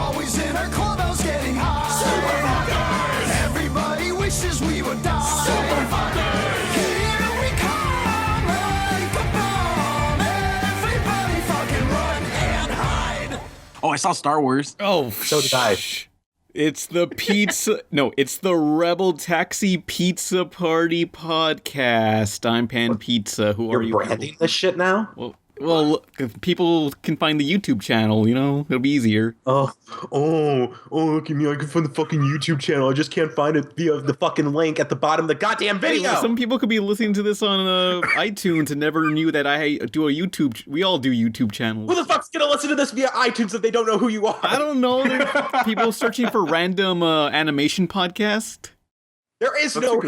always in our clubhouse getting high. Super fuckers! Everybody wishes we would die. Super fuckers! Here we come like a bomb. Everybody fucking run and hide. Oh, I saw Star Wars. Oh, So did I. It's the pizza. No, it's the RebelTaxi Pizza Party podcast. I'm Pan Pizza. Who are you? You're branding this shit now? Well, look, if people can find the YouTube channel, you know, it'll be easier. Look at me. I can find the fucking YouTube channel. I just can't find it via the fucking link at the bottom of the goddamn video. Some people could be listening to this on iTunes and never knew that I do a YouTube. We all do YouTube channels. Who the fuck's gonna listen to this via iTunes if they don't know who you are? I don't know. There's people searching for random animation podcast. There is no.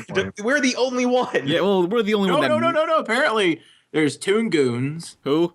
We're the only one. Yeah, well, we're the only one that. No. Apparently, there's Toon Goons. Who?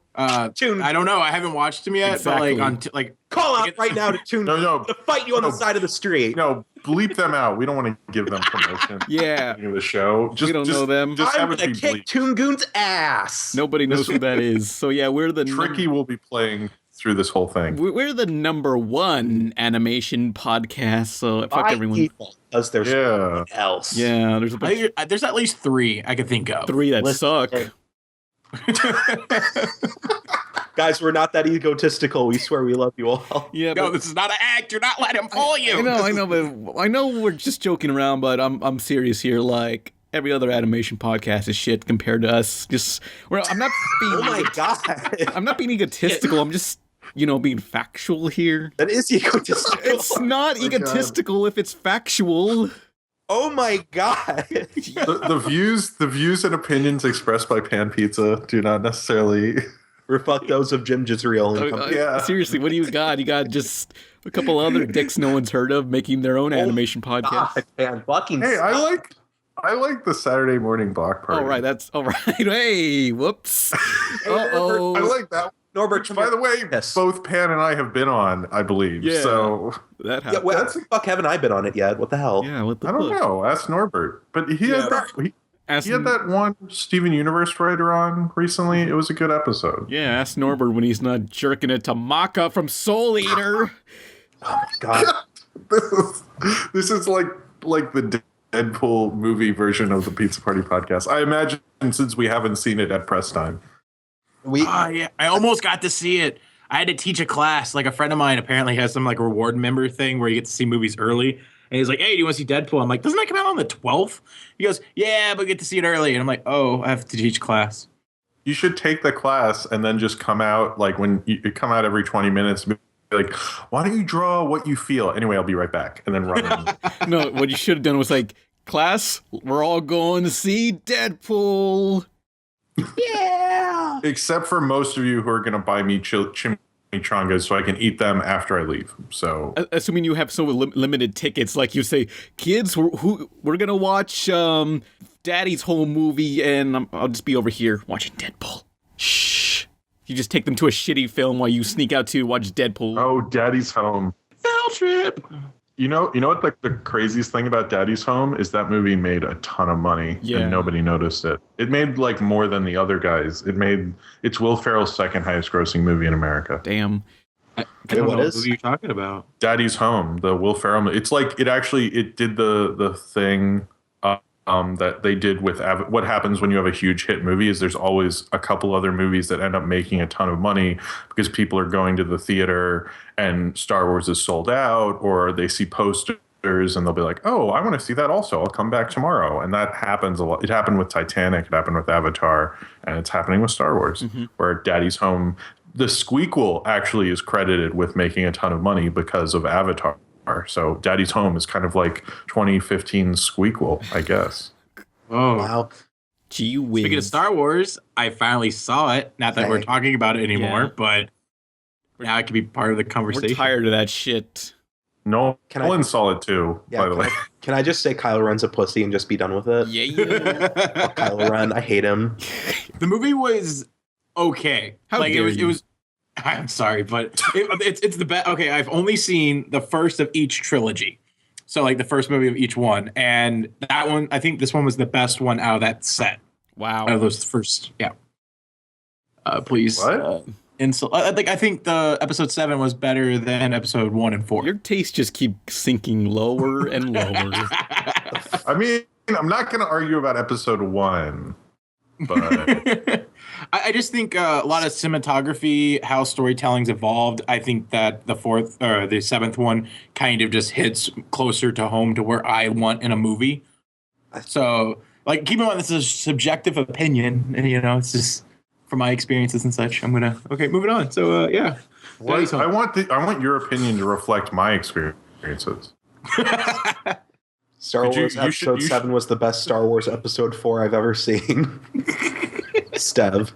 Toon. I don't know. I haven't watched them yet. Exactly. But like Call out right now to Toon. No. To fight you on the side of the street. No, bleep them out. We don't want to give them promotion. Yeah. The show. We don't know them. Just I'm have it gonna be kick bleeped. Toon Goon's ass. Nobody knows who that is. So yeah, we're the Tricky will be playing through this whole thing. We're the #1 animation podcast. So fuck everyone. Because there's Yeah. else. Yeah, there's a bunch. there's at least 3 I could think of. 3 that Listen, suck. hey. Guys, we're not that egotistical. We swear we love you all. Yeah, No, but this is not an act. You're not letting him fool you. I know, but I know we're just joking around, but I'm serious here. Like every other animation podcast is shit compared to us. I'm not being. Oh my god. I'm not being egotistical. I'm just being factual here. That is egotistical. It's not egotistical if it's factual. Oh my god. The views and opinions expressed by Pan Pizza do not necessarily Reflect those of Jim Jisrael. Yeah. Seriously, what do you got? You got just a couple other dicks no one's heard of making their own animation podcast. God, man, fucking Hey, I like the Saturday morning block party. All right, that's all right. Hey, whoops. I like that. Norbert, By the way, yes. both Pan and I have been on, I believe. Yeah. So That Yeah, happened. well, fuck haven't I been on it yet? What the hell? Yeah, what the I don't fuck? know. Ask Norbert. But he had that one Steven Universe writer on recently. It was a good episode. Yeah, ask Norbert when he's not jerking it to Maka from Soul Eater. Oh my god. This is like the Deadpool movie version of the Pizza Party podcast. I imagine since we haven't seen it at press time. Yeah, I almost got to see it. I had to teach a class. Like a friend of mine apparently has some like reward member thing where you get to see movies early. And he's like, "Hey, do you want to see Deadpool?" I'm like, "Doesn't that come out on the 12th?" He goes, "Yeah, but get to see it early." And I'm like, "Oh, I have to teach class." You should take the class and then just come out like when you come out every 20 minutes. Be like, why don't you draw what you feel? Anyway, I'll be right back, and then run. No, what you should have done was like, class, we're all going to see Deadpool. Yeah. Except for most of you who are going to buy me chimichangas so I can eat them after I leave. So Assuming you have so limited tickets, like you say, kids, we're gonna watch Daddy's home movie, and I'll just be over here watching Deadpool. Shh. You just take them to a shitty film while you sneak out to watch Deadpool. Oh, Daddy's Home. Field trip. You know what the craziest thing about Daddy's Home is that movie made a ton of money and nobody noticed it. It made like more than the other guys. It's Will Ferrell's second highest grossing movie in America. Damn. I don't what know is? who you're talking about. Daddy's Home, the Will Ferrell movie. It's like it did the thing that they did with what happens when you have a huge hit movie is there's always a couple other movies that end up making a ton of money because people are going to the theater and Star Wars is sold out, or they see posters and they'll be like, oh, I want to see that also. I'll come back tomorrow. And that happens a lot. It happened with Titanic. It happened with Avatar. And it's happening with Star Wars, where Daddy's Home, the Squeakquel actually is credited with making a ton of money because of Avatar. So Daddy's Home is kind of like 2015 Squeakquel, I guess. Oh, Wow. Gee whiz. Speaking of Star Wars, I finally saw it. Not that we're talking about it anymore, Yeah. but now it can be part of the conversation. We're tired of that shit. Nolan saw it too, by the way. Can I just say Kylo Ren's a pussy and just be done with it? Yeah. Fuck Kylo Ren. I hate him. The movie was okay. How like dare it you. was. I'm sorry, but it's the best. Okay, I've only seen the first of each trilogy, so like the first movie of each one, and that one, I think this one was the best one out of that set. Wow. Out of those first, yeah. Please. What? I think the episode 7 was better than episode 1 and 4. Your taste just keep sinking lower and lower. I mean, I'm not going to argue about episode 1, but I just think a lot of cinematography, how storytelling's evolved. I think that the 7th one kind of just hits closer to home to where I want in a movie. So, like, keep in mind this is a subjective opinion, and it's just from my experiences and such. Moving on. So, yeah. I want your opinion to reflect my experiences. Star Wars Episode 7 was the best Star Wars Episode 4 I've ever seen. Stev.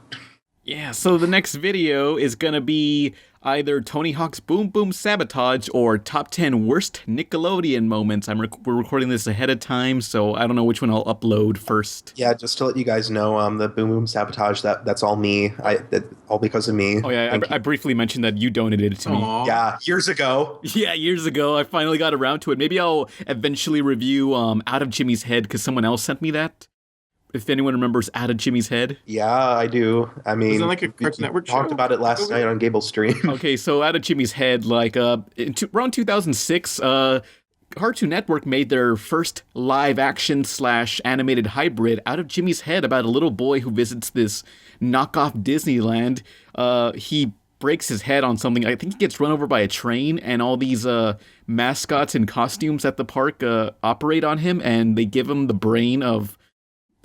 Yeah, so the next video is gonna be either Tony Hawk's Boom Boom Sabotage or Top 10 Worst Nickelodeon Moments. We're recording this ahead of time, so I don't know which one I'll upload first. Yeah, just to let you guys know, the Boom Boom Sabotage, that's all me. All because of me. Oh yeah, I briefly mentioned that you donated it to me. Yeah, years ago. Yeah, years ago. I finally got around to it. Maybe I'll eventually review Out of Jimmy's Head because someone else sent me that. If anyone remembers Out of Jimmy's Head. Yeah, I do. I mean, was it like a Cartoon Network show? Talked about it last night on Gable's stream. Okay, so Out of Jimmy's Head, around 2006, Cartoon Network made their first live-action / animated hybrid Out of Jimmy's Head about a little boy who visits this knockoff Disneyland. He breaks his head on something. I think he gets run over by a train, and all these mascots in costumes at the park operate on him, and they give him the brain of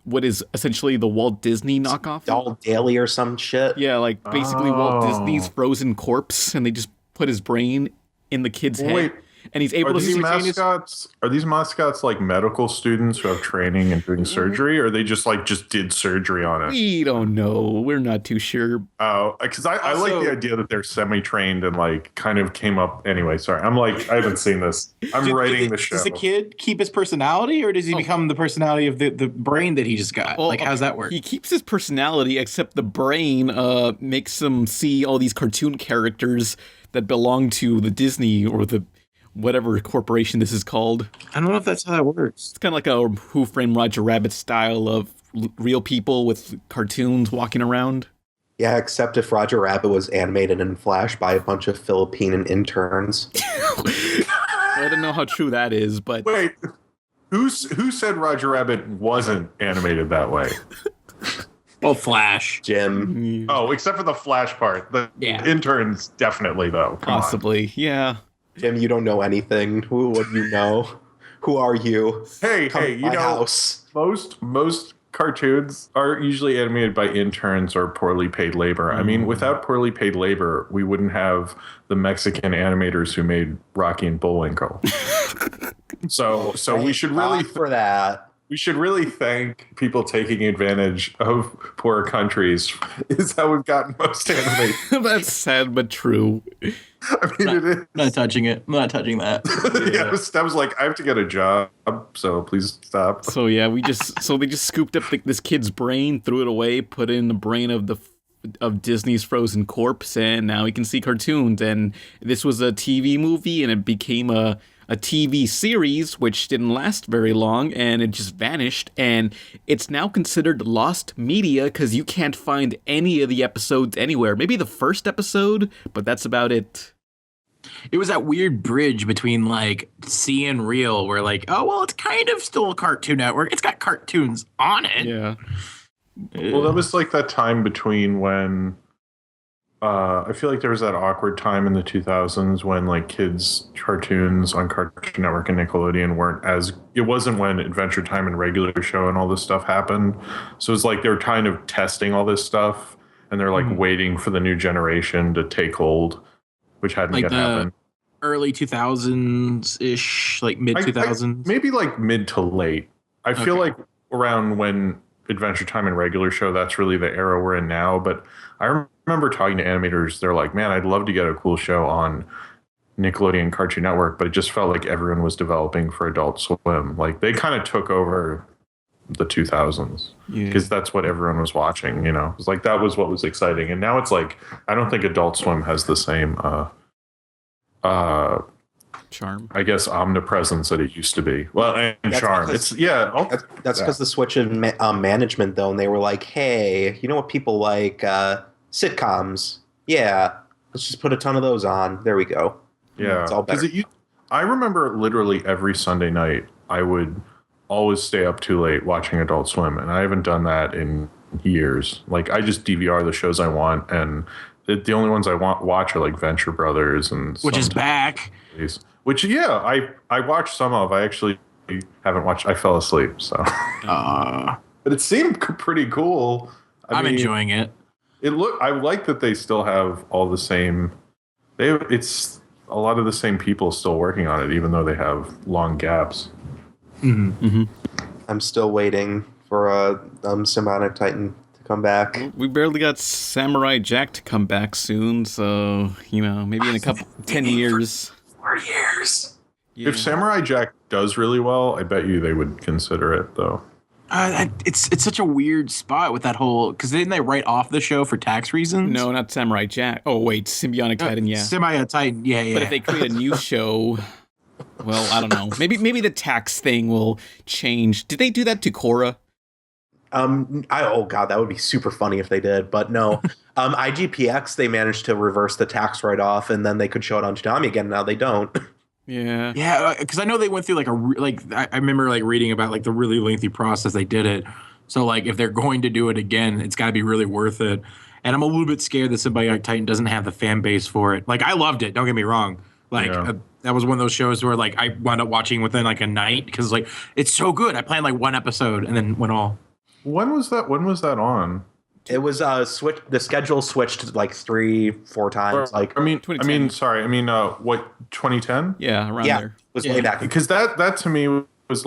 what is essentially the Walt Disney knockoff. Doll Daily or some shit. Yeah, like basically Walt Disney's frozen corpse, and they just put his brain in the kid's head. Wait, and he's able to these mascots are these mascots like medical students who have training and doing surgery, or they just did surgery on it? We don't know. We're not too sure. Oh, because I like the idea that they're semi-trained and kind of came up anyway. Sorry, I haven't seen this. I'm writing the show. Does the kid keep his personality, or does he become the personality of the brain that he just got? Well, how's that work? He keeps his personality, except the brain makes him see all these cartoon characters that belong to the Disney or the whatever corporation this is called. I don't know if that's how that works. It's kind of like a Who Framed Roger Rabbit style of real people with cartoons walking around. Yeah, except if Roger Rabbit was animated in Flash by a bunch of Filipino interns. I don't know how true that is, but... Wait, who said Roger Rabbit wasn't animated that way? Well, Flash. Jim. Oh, except for the Flash part. The interns definitely, though. Come Possibly, on. Yeah. Jim, you don't know anything. Who would you know? Who are you? Hey, Come to my house. Most cartoons are usually animated by interns or poorly paid labor. I mean, without poorly paid labor, we wouldn't have the Mexican animators who made Rocky and Bullwinkle. So we should really for that. We should really thank people taking advantage of poorer countries. Is how we've gotten most anime. That's sad but true. I mean, it is. I'm not touching it. I'm not touching that. Yeah, I was like, I have to get a job, so please stop. So yeah, they just scooped up this kid's brain, threw it away, put in the brain of Disney's frozen corpse, and now he can see cartoons. And this was a TV movie, and it became a TV series, which didn't last very long, and it just vanished, and it's now considered lost media because you can't find any of the episodes anywhere. Maybe the first episode, but that's about it. It was that weird bridge between C and Real, where oh well, it's kind of still a Cartoon Network. It's got cartoons on it. Yeah. Well, that was that time between when I feel like there was that awkward time in the 2000s when kids cartoons on Cartoon Network and Nickelodeon it wasn't when Adventure Time and Regular Show and all this stuff happened. So it's they were kind of testing all this stuff, and they're waiting for the new generation to take hold, which hadn't yet happened. Early 2000s-ish, mid 2000s. Maybe mid to late. I feel like around when Adventure Time and Regular Show, that's really the era we're in now. But I remember talking to animators. They're like, man, I'd love to get a cool show on Nickelodeon Cartoon Network, but it just felt like everyone was developing for Adult Swim. They kind of took over the 2000s because that's what everyone was watching, It was that was what was exciting. And now it's I don't think Adult Swim has the same charm, I guess, omnipresence that it used to be. Well, and charm. That's because the switch in management, though, and they were like, hey, you know what people like? Sitcoms. Yeah. Let's just put a ton of those on. There we go. Yeah, It's all better. I remember literally every Sunday night I would always stay up too late watching Adult Swim, and I haven't done that in years. Like I just DVR the shows I want, and the only ones I watch are like Venture Brothers and Which is back. Which I watched some of. I actually haven't watched. I fell asleep, so. But it seemed pretty cool. I'm enjoying it. I like that they still have all the same. It's a lot of the same people still working on it, even though they have long gaps. I'm still waiting for Symbiotic Titan to come back. We barely got Samurai Jack to come back soon, so, maybe in a couple, 10 years. 4 years. Yeah. If Samurai Jack does really well, I bet you they would consider it, though. It's such a weird spot with that whole, because didn't they write off the show for tax reasons? No, not Samurai Jack. Oh, wait, Symbiotic Titan, yeah. Symbiotic Titan, yeah. But if they create a new show, well, I don't know. Maybe the tax thing will change. Did they do that to Korra? Oh god, that would be super funny if they did, but no. IGPX, they managed to reverse the tax write-off, and then they could show it on Toonami again. Now they don't. Yeah, because I know they went through I remember reading about the really lengthy process they did it. So if they're going to do it again, it's got to be really worth it. And I'm a little bit scared that Symbiotic Titan doesn't have the fan base for it. I loved it. Don't get me wrong. That was one of those shows where I wound up watching within a night because it's so good. I planned one episode and then went all. When was that on? It was switched. The schedule switched 3-4 times. What? 2010? Yeah, around Yeah, there. it was way back. Because that to me was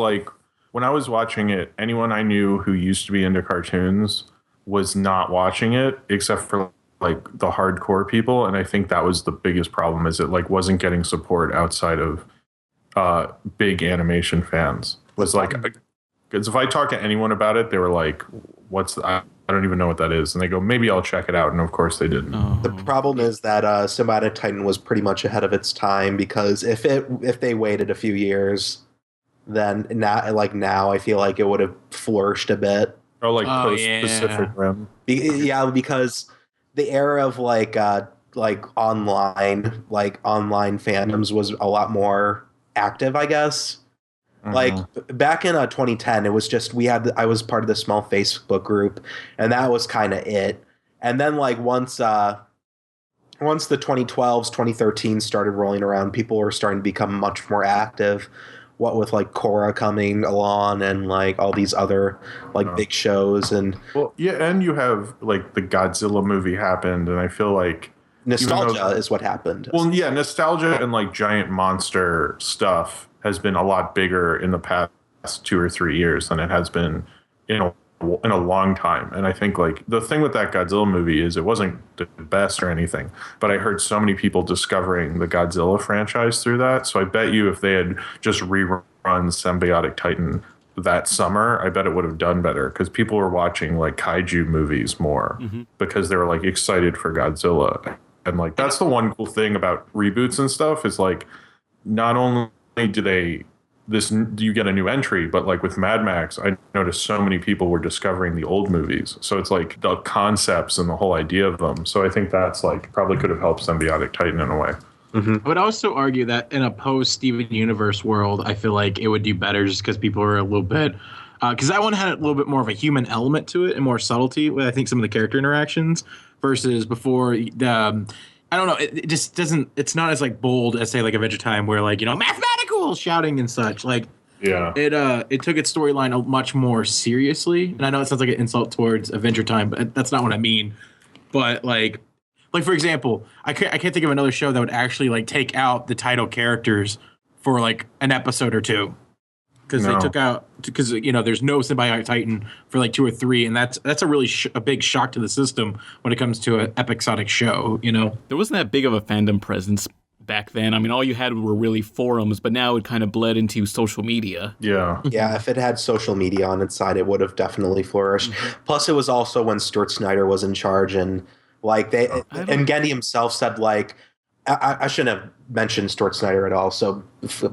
when I was watching it, anyone I knew who used to be into cartoons was not watching it except for the hardcore people, and I think that was the biggest problem. Is it wasn't getting support outside of big animation fans. Because if I talk to anyone about it, they were like, "What's I don't even know what that is," and they go, "Maybe I'll check it out," and of course they didn't. Oh. The problem is that Symbiotic Titan was pretty much ahead of its time, because if they waited a few years, then now I feel like it would have flourished a bit. Or post Pacific Rim. Because the era of online fandoms was a lot more active, I guess. Back in 2010, it was just I was part of the small Facebook group, and that was kind of it. And then once the 2012s, 2013 started rolling around, people were starting to become much more active. What with Korra coming along and all these other big shows, and and you have the Godzilla movie happened, and I feel nostalgia is what happened. Well, yeah, nostalgia and giant monster stuff has been a lot bigger in the past 2 or 3 years than it has been in a long time. And I think the thing with that Godzilla movie is it wasn't the best or anything, but I heard so many people discovering the Godzilla franchise through that. So I bet you if they had just rerun Symbiotic Titan that summer, I bet it would have done better, because people were watching kaiju movies more because they were excited for Godzilla. And that's the one cool thing about reboots and stuff is not only do you get a new entry, but with Mad Max, I noticed so many people were discovering the old movies. So it's the concepts and the whole idea of them. So I think that's probably could have helped Symbiotic Titan in a way. I would also argue that in a post-Steven Universe world, I feel it would do better just because people are a little bit... Because that one had a little bit more of a human element to it and more subtlety with, I think, some of the character interactions versus before the... I don't know. It just doesn't... It's not as bold as, say, Adventure Time where, mathematical shouting and such. It took its storyline much more seriously. And I know it sounds like an insult towards Adventure Time, but that's not what I mean. But, for example, I can't think of another show that would actually take out the title characters for an episode or two, because they took out there's no Symbiotic Titan for 2 or 3, and that's a really a big shock to the system when it comes to an episodic show. There wasn't that big of a fandom presence back then. I mean, all you had were really forums, but now it kind of bled into social media. Yeah. Yeah, if it had social media on its side, it would have definitely flourished. Plus, it was also when Stuart Snyder was in charge, and and Gendy himself said I shouldn't have mentioned Stuart Snyder at all, so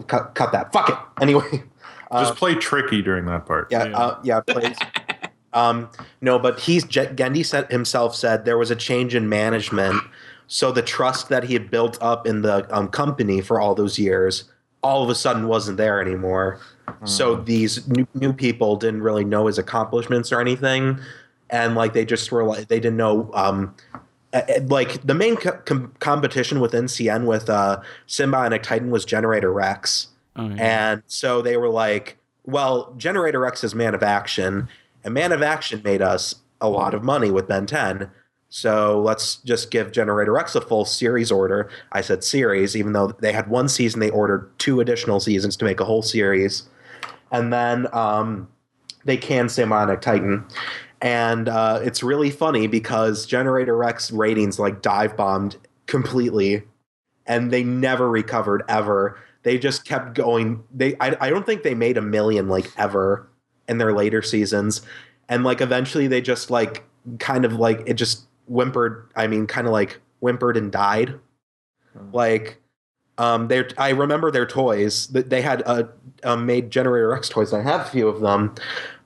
cut that. Fuck it. Anyway. Just play tricky during that part. Please. No, but Gendy himself said there was a change in management So the trust that he had built up in the company for all those years, all of a sudden wasn't there anymore. So these new people didn't really know his accomplishments or anything, and like they just were like they didn't know. Like the main competition with NCN with Symbiotic Titan was Generator Rex, and so they were like, well, Generator Rex is Man of Action, and Man of Action made us a lot of money with Ben 10. So let's just give Generator Rex a full series order. I said series, even though they had one season, they ordered 2 additional seasons to make a whole series. And then they canned Symbiotic Titan. And it's really funny because Generator Rex ratings like dive bombed completely, and they never recovered ever. They just kept going. I don't think they made $1 million like ever in their later seasons. And like eventually they just like kind of like it just whimpered. I mean, kind of like whimpered and died. Like I remember their toys. They had made Generator Rex toys. I have a few of them,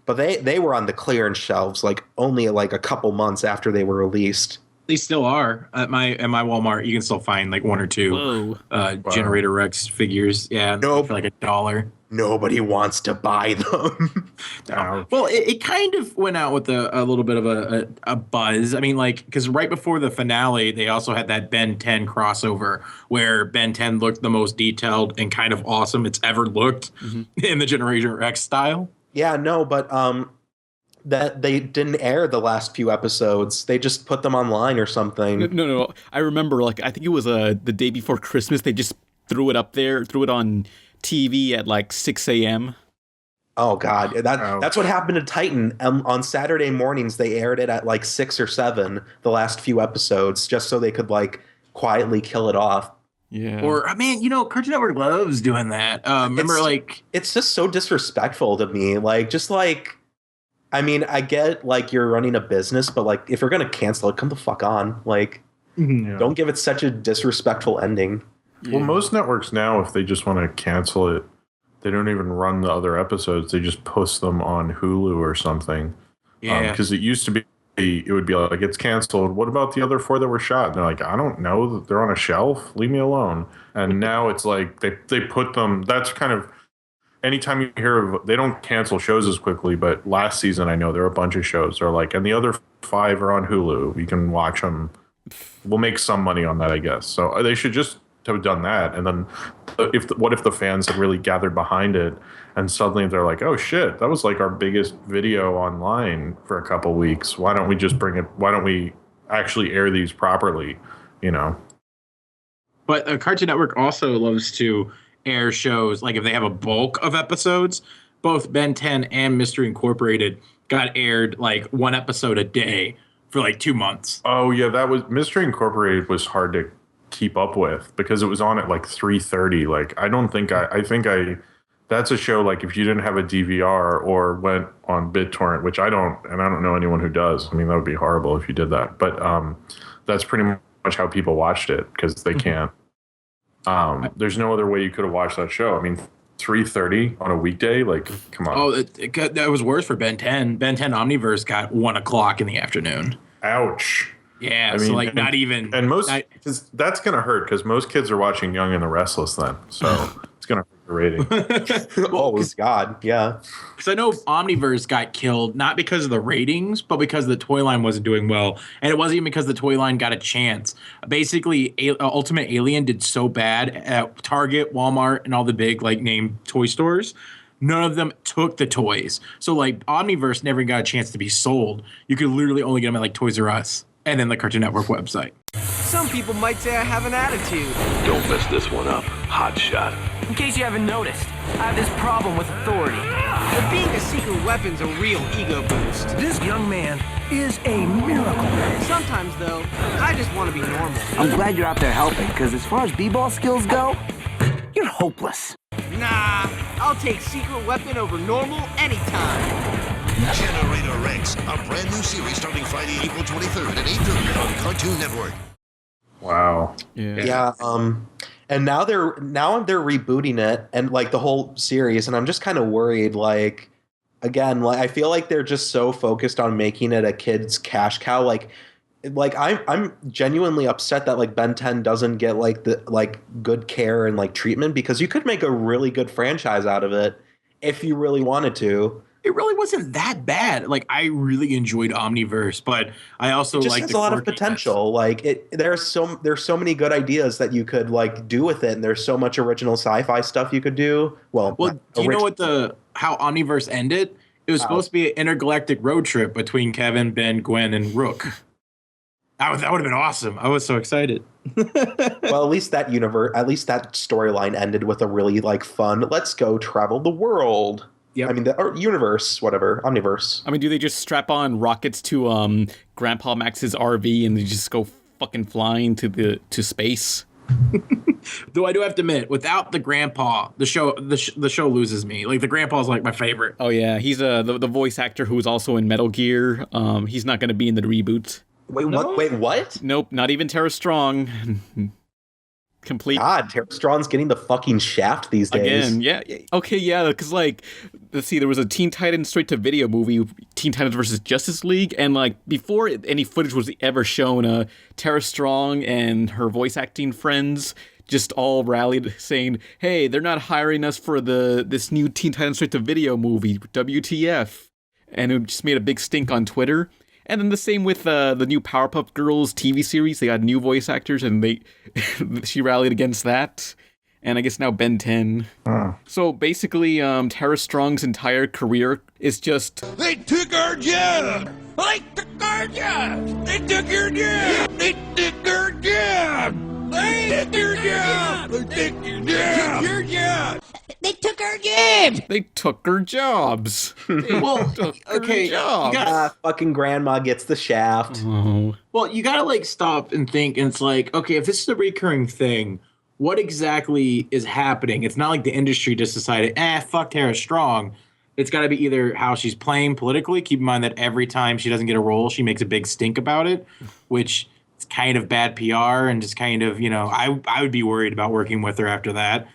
but they were on the clearance shelves like only like a couple months after they were released. They still are at my Walmart. You can still find like 1 or 2 Generator Rex figures. Yeah, for like $1. Nobody wants to buy them. Well, it kind of went out with a little bit of a buzz. I mean, like, because right before the finale, they also had that Ben 10 crossover where Ben 10 looked the most detailed and kind of awesome it's ever looked in the Generation X style. Yeah, no, but that they didn't air the last few episodes. They just put them online or something. No. I remember, like, I think it was the day before Christmas. They just threw it up there, threw it on TV at like 6 a.m. Oh God, that's what happened to Titan. On Saturday mornings, they aired it at like 6 or 7. The last few episodes, just so they could like quietly kill it off. Yeah. Or man, Cartoon Network loves doing that. Remember, it's just so disrespectful to me. Like, just like, I mean, I get like you're running a business, but like if you're gonna cancel it, come the fuck on. Like, don't give it such a disrespectful ending. Well, most networks now, if they just want to cancel it, they don't even run the other episodes. They just post them on Hulu or something. Yeah. Because it used to be, it would be like, it's canceled. What about the other 4 that were shot? And they're like, I don't know. They're on a shelf. Leave me alone. And now it's like they put them. That's kind of, anytime you hear of, they don't cancel shows as quickly. But last season, I know there were a bunch of shows. They're like, and the other 5 are on Hulu. You can watch them. We'll make some money on that, I guess. So they should just have done that. And then what if the fans had really gathered behind it and suddenly they're like, oh shit, that was like our biggest video online for a couple weeks. Why don't we just why don't we actually air these properly, But Cartoon Network also loves to air shows, like if they have a bulk of episodes. Both Ben 10 and Mystery Incorporated got aired like 1 episode a day for like 2 months. Oh yeah, that was Mystery Incorporated was hard to keep up with because it was on at like 3:30. Like I think that's a show like if you didn't have a DVR or went on BitTorrent, which I don't know anyone who does. I mean, that would be horrible if you did that. But that's pretty much how people watched it because they can't. There's no other way you could have watched that show. I mean, 3:30 on a weekday, like, come on. Oh, that was worse for Ben 10. Ben 10 Omniverse got 1 o'clock in the afternoon. Ouch. Yeah, I mean, so like not even. And that's going to hurt because most kids are watching Young and the Restless then. So it's going to hurt the rating. Oh, God. Yeah. Because I know Omniverse got killed, not because of the ratings, but because the toy line wasn't doing well. And it wasn't even because the toy line got a chance. Basically, Ultimate Alien did so bad at Target, Walmart, and all the big like name toy stores. None of them took the toys. So like Omniverse never got a chance to be sold. You could literally only get them at like Toys R Us and then the Cartoon Network website. Some people might say I have an attitude. Don't mess this one up, hotshot. In case you haven't noticed, I have this problem with authority. But being a secret weapon's a real ego boost. This young man is a miracle. Sometimes, though, I just want to be normal. I'm glad you're out there helping, because as far as b-ball skills go, you're hopeless. Nah, I'll take secret weapon over normal anytime. Generator Rex, a brand new series starting Friday, April 23rd at 8:30 on Cartoon Network. Wow. Yeah. And now they're rebooting it and like the whole series, and I'm just kind of worried. Like, again, like I feel like they're just so focused on making it a kid's cash cow. Like, Like I'm genuinely upset that like Ben 10 doesn't get like the like good care and like treatment, because you could make a really good franchise out of it if you really wanted to. It really wasn't that bad. Like, I really enjoyed Omniverse, but I also It just like has the a lot of quirkiness. potential. Like there's so many good ideas that you could like do with it, and there's so much original sci-fi stuff you could do. Well, Well, do you know what how Omniverse ended? It was supposed to be an intergalactic road trip between Kevin, Ben, Gwen, and Rook. That would have been awesome. I was so excited. Well, at least that storyline ended with a really like fun, let's go travel the world. Yep. I mean, or universe, whatever, Omniverse. I mean, do they just strap on rockets to Grandpa Max's RV and they just go fucking flying to space? Though I do have to admit, without the grandpa, the show loses me. Like, the grandpa's like my favorite. Oh yeah, he's the voice actor who was also in Metal Gear. He's not going to be in the reboot. Wait, what? Wait, what? Nope, not even Tara Strong. Complete. God, Tara Strong's getting the fucking shaft these days. Again, yeah. Okay, yeah, because, like, let's see, there was a Teen Titans straight-to-video movie, Teen Titans versus Justice League, and, like, before any footage was ever shown, Tara Strong and her voice acting friends just all rallied saying, hey, they're not hiring us for this new Teen Titans straight-to-video movie, WTF. And it just made a big stink on Twitter. And then the same with the new Powerpuff Girls TV series. They got new voice actors, and she rallied against that. And I guess now Ben 10. So basically, Tara Strong's entire career is just... They took our job! They took our job! They took your job! They took our job! They took your job! They took your job! Your job! They took our jobs! They took her jobs. Well, okay, fucking grandma gets the shaft. Oh. Well, you gotta like stop and think, and it's like, okay, if this is a recurring thing, what exactly is happening? It's not like the industry just decided, fuck Tara Strong. It's got to be either how she's playing politically. Keep in mind that every time she doesn't get a role, she makes a big stink about it, which is kind of bad PR and just kind of, I would be worried about working with her after that.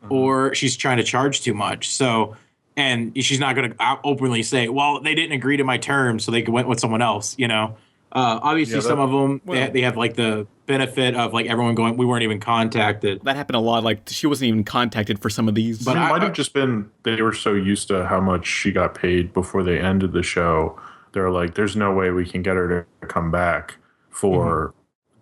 Or she's trying to charge too much. So, and she's not going to openly say, well, they didn't agree to my terms, so they went with someone else, Obviously, some of them, they have like the benefit of like everyone going, we weren't even contacted. That happened a lot. Like, she wasn't even contacted for some of these. But it might have just been they were so used to how much she got paid before they ended the show. They're like, there's no way we can get her to come back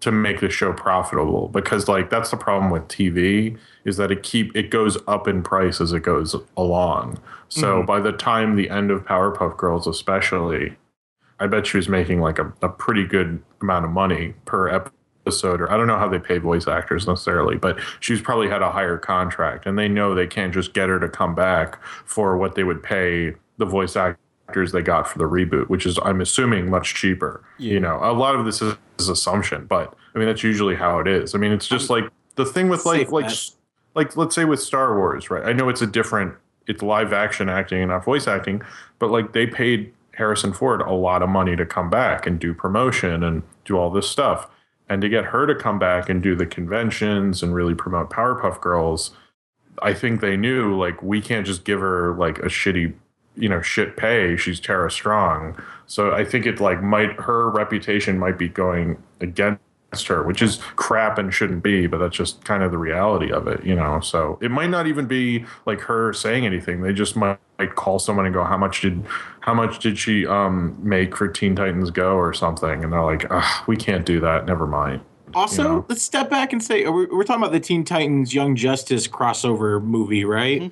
to make the show profitable, because like that's the problem with TV is that it goes up in price as it goes along. So by the time the end of Powerpuff Girls, especially, I bet she was making like a pretty good amount of money per episode, or I don't know how they pay voice actors necessarily, but she's probably had a higher contract, and they know they can't just get her to come back for what they would pay the voice actors they got for the reboot, which is, I'm assuming, much cheaper. Yeah. A lot of this is assumption, but I mean that's usually how it is. I mean, it's just like the thing with like let's say with Star Wars, right? I know it's live action acting and not voice acting, but like they paid Harrison Ford a lot of money to come back and do promotion and do all this stuff, and to get her to come back and do the conventions and really promote Powerpuff Girls, I think they knew like we can't just give her like a shitty shit pay. She's Tara Strong. So I think it like her reputation might be going against her, which is crap and shouldn't be, but that's just kind of the reality of it, So it might not even be like her saying anything. They just might call someone and go, how much did she make for Teen Titans Go or something? And they're like, we can't do that. Never mind. Also, let's step back and say we're talking about the Teen Titans Young Justice crossover movie, right?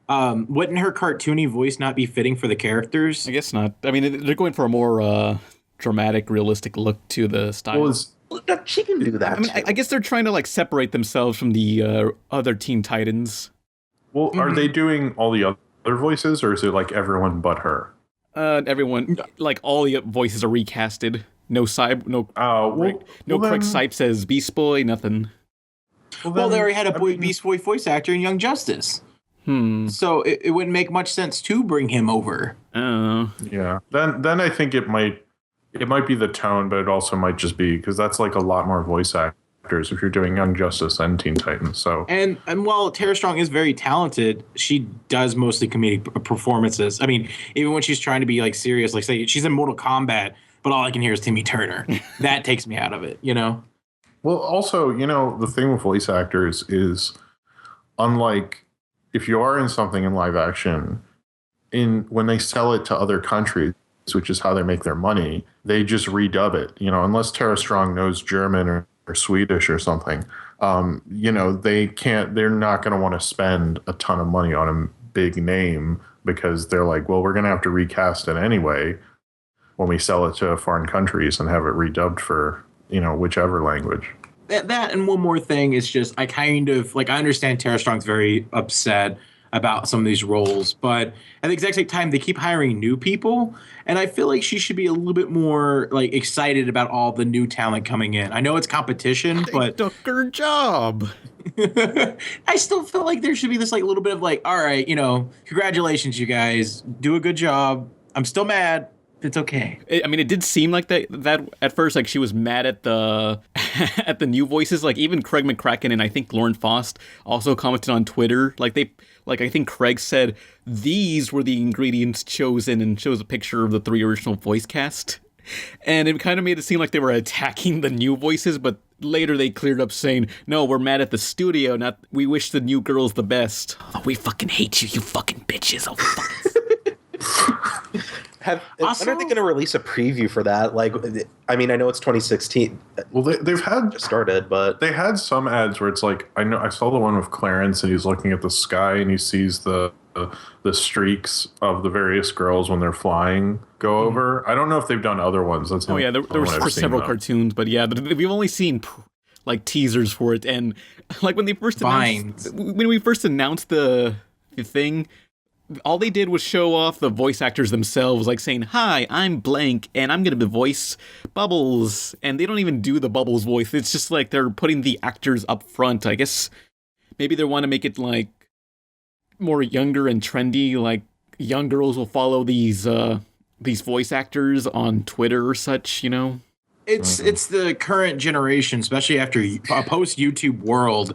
Wouldn't her cartoony voice not be fitting for the characters? I guess not. I mean, they're going for a more dramatic, realistic look to the style. She can do that. I mean, I guess they're trying to like separate themselves from the other Teen Titans. Well, are they doing all the other voices, or is it like everyone but her? Everyone, like all the voices are recasted. No Craig Sipes as Beast Boy, nothing. Well, they already had a Beast Boy voice actor in Young Justice. So it wouldn't make much sense to bring him over. Yeah. Then I think it might be the tone, but it also might just be because that's like a lot more voice actors if you're doing Young Justice and Teen Titans. So and while Tara Strong is very talented, she does mostly comedic performances. I mean, even when she's trying to be like serious, like say she's in Mortal Kombat, but all I can hear is Timmy Turner. That takes me out of it, you know? Well, also, you know, the thing with voice actors is, unlike if you are in something in live action, when they sell it to other countries, which is how they make their money, they just redub it. You know, unless Tara Strong knows German or Swedish or something, you know, they're not going to want to spend a ton of money on a big name, because they're like, well, we're going to have to recast it anyway when we sell it to foreign countries and have it redubbed for, you know, whichever language. That and one more thing is just, I kind of, like, I understand Tara Strong's very upset about some of these roles, but at the exact same time, they keep hiring new people, and I feel like she should be a little bit more, like, excited about all the new talent coming in. I know it's competition, but took her job. I still feel like there should be this, like, little bit of, like, all right, you know, congratulations, you guys, do a good job. I'm still mad. It's okay. I mean, it did seem like that at first, like she was mad at the at the new voices. Like even Craig McCracken and I think Lauren Faust also commented on Twitter. Like I think Craig said these were the ingredients chosen, and shows a picture of the 3 original voice cast. And it kind of made it seem like they were attacking the new voices, but later they cleared up saying, no, we're mad at the studio, not we wish the new girls the best. Oh, we fucking hate you, you fucking bitches. Oh, fuck. When are they going to release a preview for that? Like, I mean, I know it's 2016. Well, they've had just started, but they had some ads where it's like, I saw the one with Clarence, and he's looking at the sky and he sees the streaks of the various girls when they're flying go over. I don't know if they've done other ones. That's there were several cartoons, but yeah, we've only seen like teasers for it, and like when we first announced the thing. All they did was show off the voice actors themselves, like saying, hi, I'm blank, and I'm going to voice Bubbles. And they don't even do the Bubbles voice. It's just like they're putting the actors up front. I guess maybe they want to make it like more younger and trendy. Like young girls will follow these voice actors on Twitter or such, you know? It's the current generation, especially after a post-YouTube world.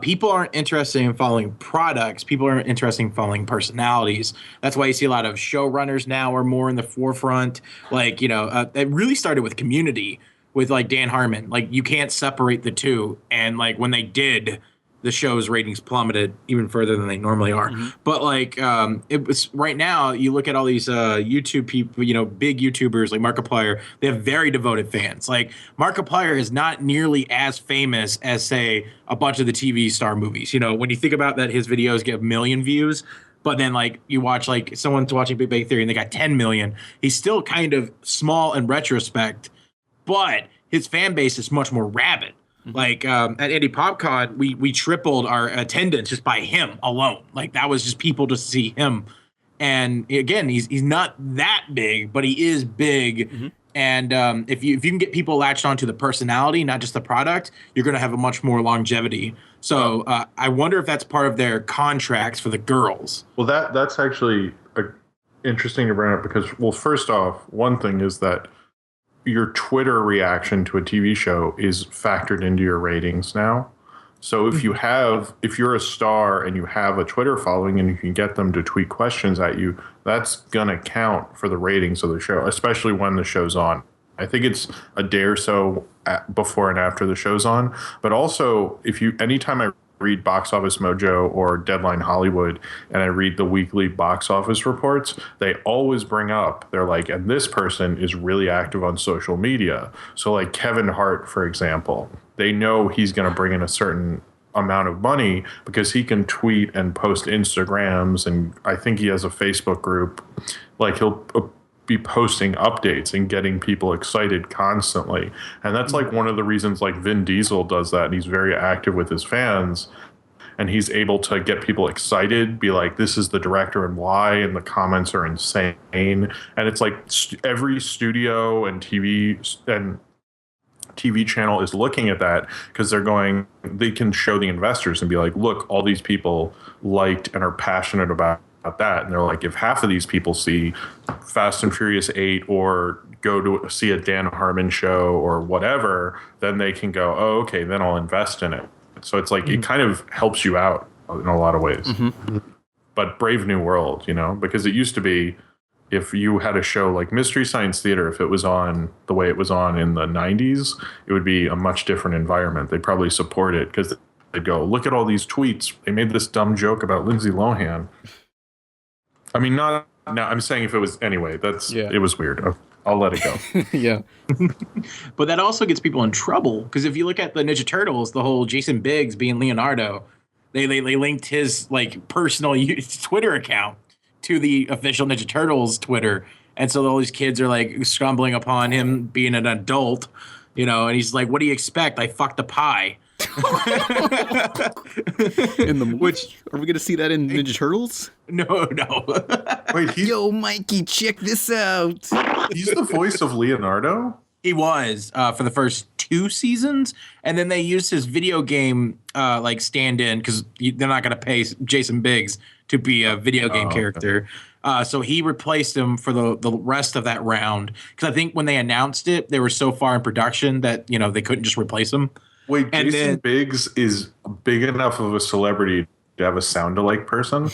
People aren't interested in following products. People are interested in following personalities. That's why you see a lot of showrunners now are more in the forefront. Like, you know, it really started with Community with like Dan Harmon. Like, you can't separate the two. And like when they did, the show's ratings plummeted even further than they normally are. Mm-hmm. But like it was right now, you look at all these YouTube people, you know, big YouTubers like Markiplier, they have very devoted fans. Like Markiplier is not nearly as famous as, say, a bunch of the TV star movies. You know, when you think about that, his videos get 1 million views, but then like you watch like someone's watching Big Bang Theory and they got 10 million. He's still kind of small in retrospect, but his fan base is much more rabid. Like at Indie PopCon, we tripled our attendance just by him alone. Like that was just people to see him. And again, he's not that big, but he is big. Mm-hmm. And if you can get people latched onto the personality, not just the product, you're going to have a much more longevity. So I wonder if that's part of their contracts for the girls. Well, that's actually interesting to bring up because, well, first off, one thing is that your Twitter reaction to a TV show is factored into your ratings now. So if you're a star and you have a Twitter following and you can get them to tweet questions at you, that's going to count for the ratings of the show, especially when the show's on. I think it's a day or so before and after the show's on. But also, anytime I read Box Office Mojo or Deadline Hollywood and I read the weekly box office reports, they always bring up, they're like, and this person is really active on social media. So like Kevin Hart, for example, they know he's going to bring in a certain amount of money because he can tweet and post Instagrams, and I think he has a Facebook group. Like he'll be posting updates and getting people excited constantly. And that's like one of the reasons like Vin Diesel does that. And he's very active with his fans and he's able to get people excited, be like, this is the director and why, and the comments are insane. And it's like every studio and TV channel is looking at that because they can show the investors and be like, look, all these people liked and are passionate about that. And they're like, if half of these people see Fast and Furious 8 or go to see a Dan Harmon show or whatever, then they can go, oh, okay, then I'll invest in it. So it's like, it kind of helps you out in a lot of ways. Mm-hmm. But Brave New World, you know, because it used to be if you had a show like Mystery Science Theater, if it was on the way it was on in the 90s, it would be a much different environment. They'd probably support it because they'd go, look at all these tweets. They made this dumb joke about Lindsay Lohan. I mean, not now. I'm saying if it was anyway. It was weird. I'll let it go. Yeah. But that also gets people in trouble because if you look at the Ninja Turtles, the whole Jason Biggs being Leonardo, they linked his like personal Twitter account to the official Ninja Turtles Twitter, and so all these kids are like stumbling upon him being an adult, you know, and he's like, "What do you expect? I fucked a pie." In the which are we gonna see that in Ninja Turtles? No. Wait, Yo, Mikey, check this out. he's the voice of Leonardo? He was for the first 2 seasons, and then they used his video game like stand-in because they're not going to pay Jason Biggs to be a video game character. So he replaced him for the rest of that round because I think when they announced it, they were so far in production that they couldn't just replace him. Wait, And Jason Biggs is big enough of a celebrity to have a sound-alike person?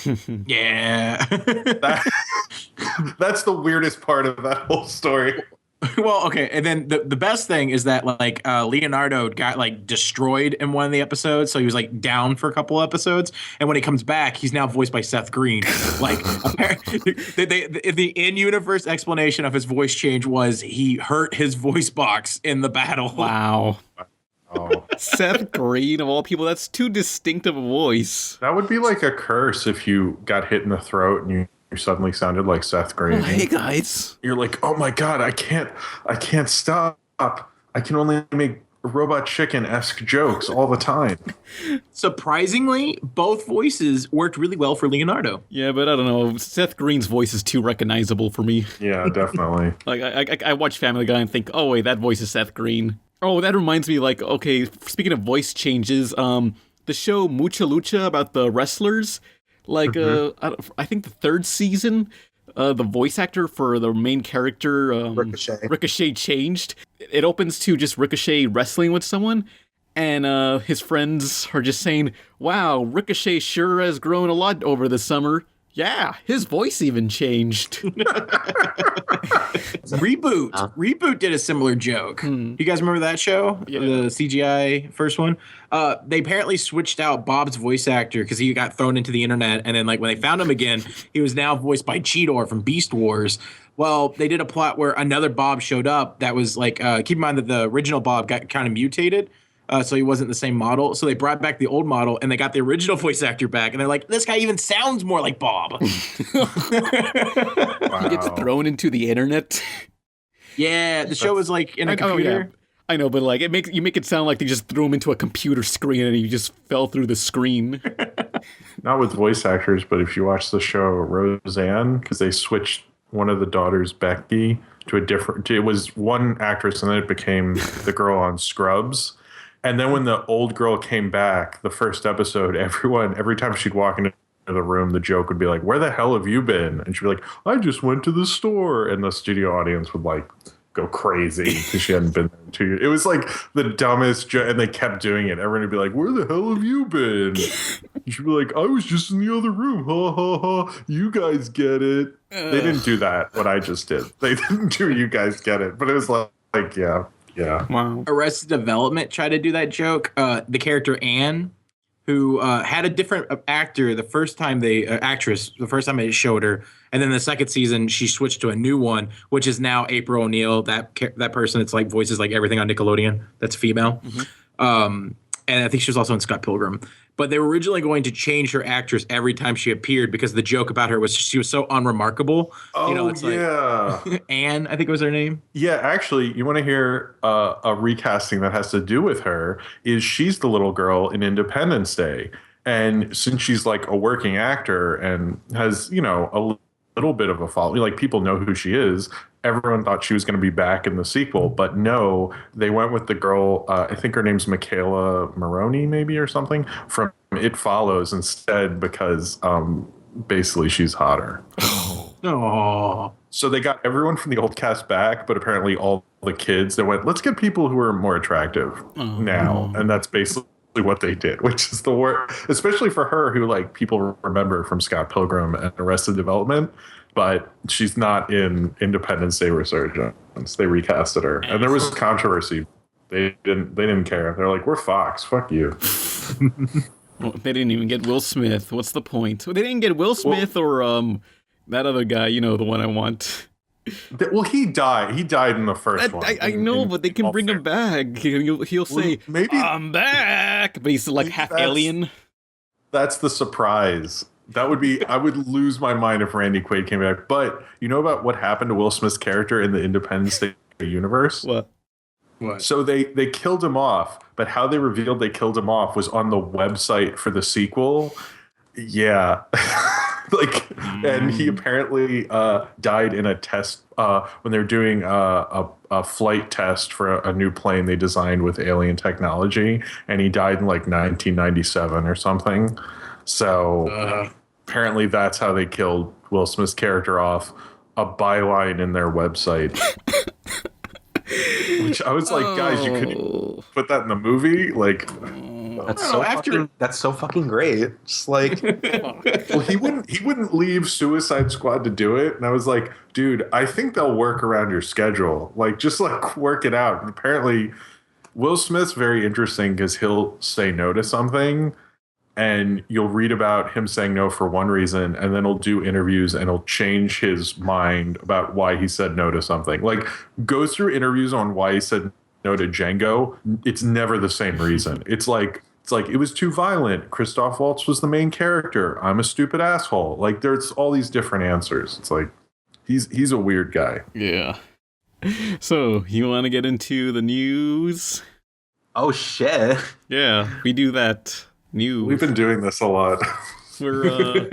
Yeah. That's the weirdest part of that whole story. Well, okay, and then the best thing is that like Leonardo got like destroyed in one of the episodes, so he was like down for a couple episodes, and when he comes back, he's now voiced by Seth Green. Like the in-universe explanation of his voice change was he hurt his voice box in the battle. Wow. Oh, Seth Green, of all people, that's too distinctive a voice. that would be like a curse if you got hit in the throat and you suddenly sounded like Seth Green. Hey, guys. You're like, oh my God, I can't stop. I can only make Robot Chicken-esque jokes all the time. Surprisingly, both voices worked really well for Leonardo. Yeah, but I don't know. Seth Green's voice is too recognizable for me. Yeah, definitely. Like, I watch Family Guy and think, oh, wait, that voice is Seth Green. Oh, that reminds me, like, okay, speaking of voice changes, the show Mucha Lucha about the wrestlers, like, I think the 3rd season, the voice actor for the main character, Ricochet changed. It opens to just Ricochet wrestling with someone, and his friends are just saying, wow, Ricochet sure has grown a lot over the summer. Yeah, his voice even changed. Reboot did a similar joke. You guys remember that show? Yeah. The CGI first one? They apparently switched out Bob's voice actor because he got thrown into the internet, and then like when they found him again, he was now voiced by Cheetor from Beast Wars. Well, they did a plot where another Bob showed up that was like, keep in mind that the original Bob got kind of mutated. So he wasn't the same model. So they brought back the old model and they got the original voice actor back. And they're like, this guy even sounds more like Bob. Wow. He gets thrown into the internet. Yeah, the show was like in a computer. Oh, yeah. I know, but like you make it sound like they just threw him into a computer screen and he just fell through the screen. Not with voice actors, but if you watch the show Roseanne, because they switched one of the daughters, Becky, to a different. It was one actress, and then it became the girl on Scrubs. And then when the old girl came back, the first episode, every time she'd walk into the room, the joke would be like, where the hell have you been? And she'd be like, I just went to the store. And the studio audience would like go crazy because she hadn't been there in 2 years. It was like the dumbest joke. And they kept doing it. Everyone would be like, where the hell have you been? And she'd be like, I was just in the other room. Ha ha ha. You guys get it. They didn't do that, what I just did. They didn't do you guys get it. But it was like yeah. Yeah. Wow. Arrested Development tried to do that joke. The character Anne, who had a different actor the first time actress the first time they showed her, and then the second season she switched to a new one, which is now April O'Neil. That person that's like voices like everything on Nickelodeon. That's female. And I think she was also in Scott Pilgrim. But they were originally going to change her actress every time she appeared because the joke about her was she was so unremarkable. Oh, yeah. Like, Anne, I think was her name. Yeah, actually, you want to hear a recasting that has to do with her is she's the little girl in Independence Day. And since she's like a working actor and has, a little bit of a following, like people know who she is, everyone thought she was going to be back in the sequel. But no, they went with the girl, I think her name's Michaela Maroney maybe or something, from It Follows instead because basically she's hotter. Oh. So they got everyone from the old cast back, but apparently all the kids, they went, let's get people who are more attractive now. And that's basically what they did, which is the worst, especially for her who like people remember from Scott Pilgrim and Arrested Development. but she's not in Independence Day Resurgence. They recasted her, and there was controversy. They didn't care. They're like, we're Fox, fuck you. Well, they didn't even get Will Smith. What's the point? They didn't get Will Smith or that other guy. You know, the one I want. Well, he died. He died in the first one. I know, but they can bring him back. He'll say, maybe I'm back, but he's like half alien. That's the surprise. That would be. I would lose my mind if Randy Quaid came back. But you know about what happened to Will Smith's character in the Independence Day universe? What? So they killed him off, but how they revealed they killed him off was on the website for the sequel. Yeah. And he apparently died in a test when they were doing a flight test for a new plane they designed with alien technology, and he died in like 1997 or something. So apparently that's how they killed Will Smith's character off, a byline in their website. Which I was like, guys, you couldn't put that in the movie? Like, that's so fucking great. Just like, well, he wouldn't leave Suicide Squad to do it, and I was like, dude, I think they'll work around your schedule. Like, just like work it out. And apparently, Will Smith's very interesting because he'll say no to something, and you'll read about him saying no for one reason, and then he'll do interviews and he'll change his mind about why he said no to something. Like, go through interviews on why he said no to Django. It's never the same reason. It's like it was too violent. Christoph Waltz was the main character. I'm a stupid asshole. Like, there's all these different answers. It's like he's a weird guy. Yeah. So you want to get into the news? Oh shit! Yeah, we do that. News. We've been doing this a lot. We're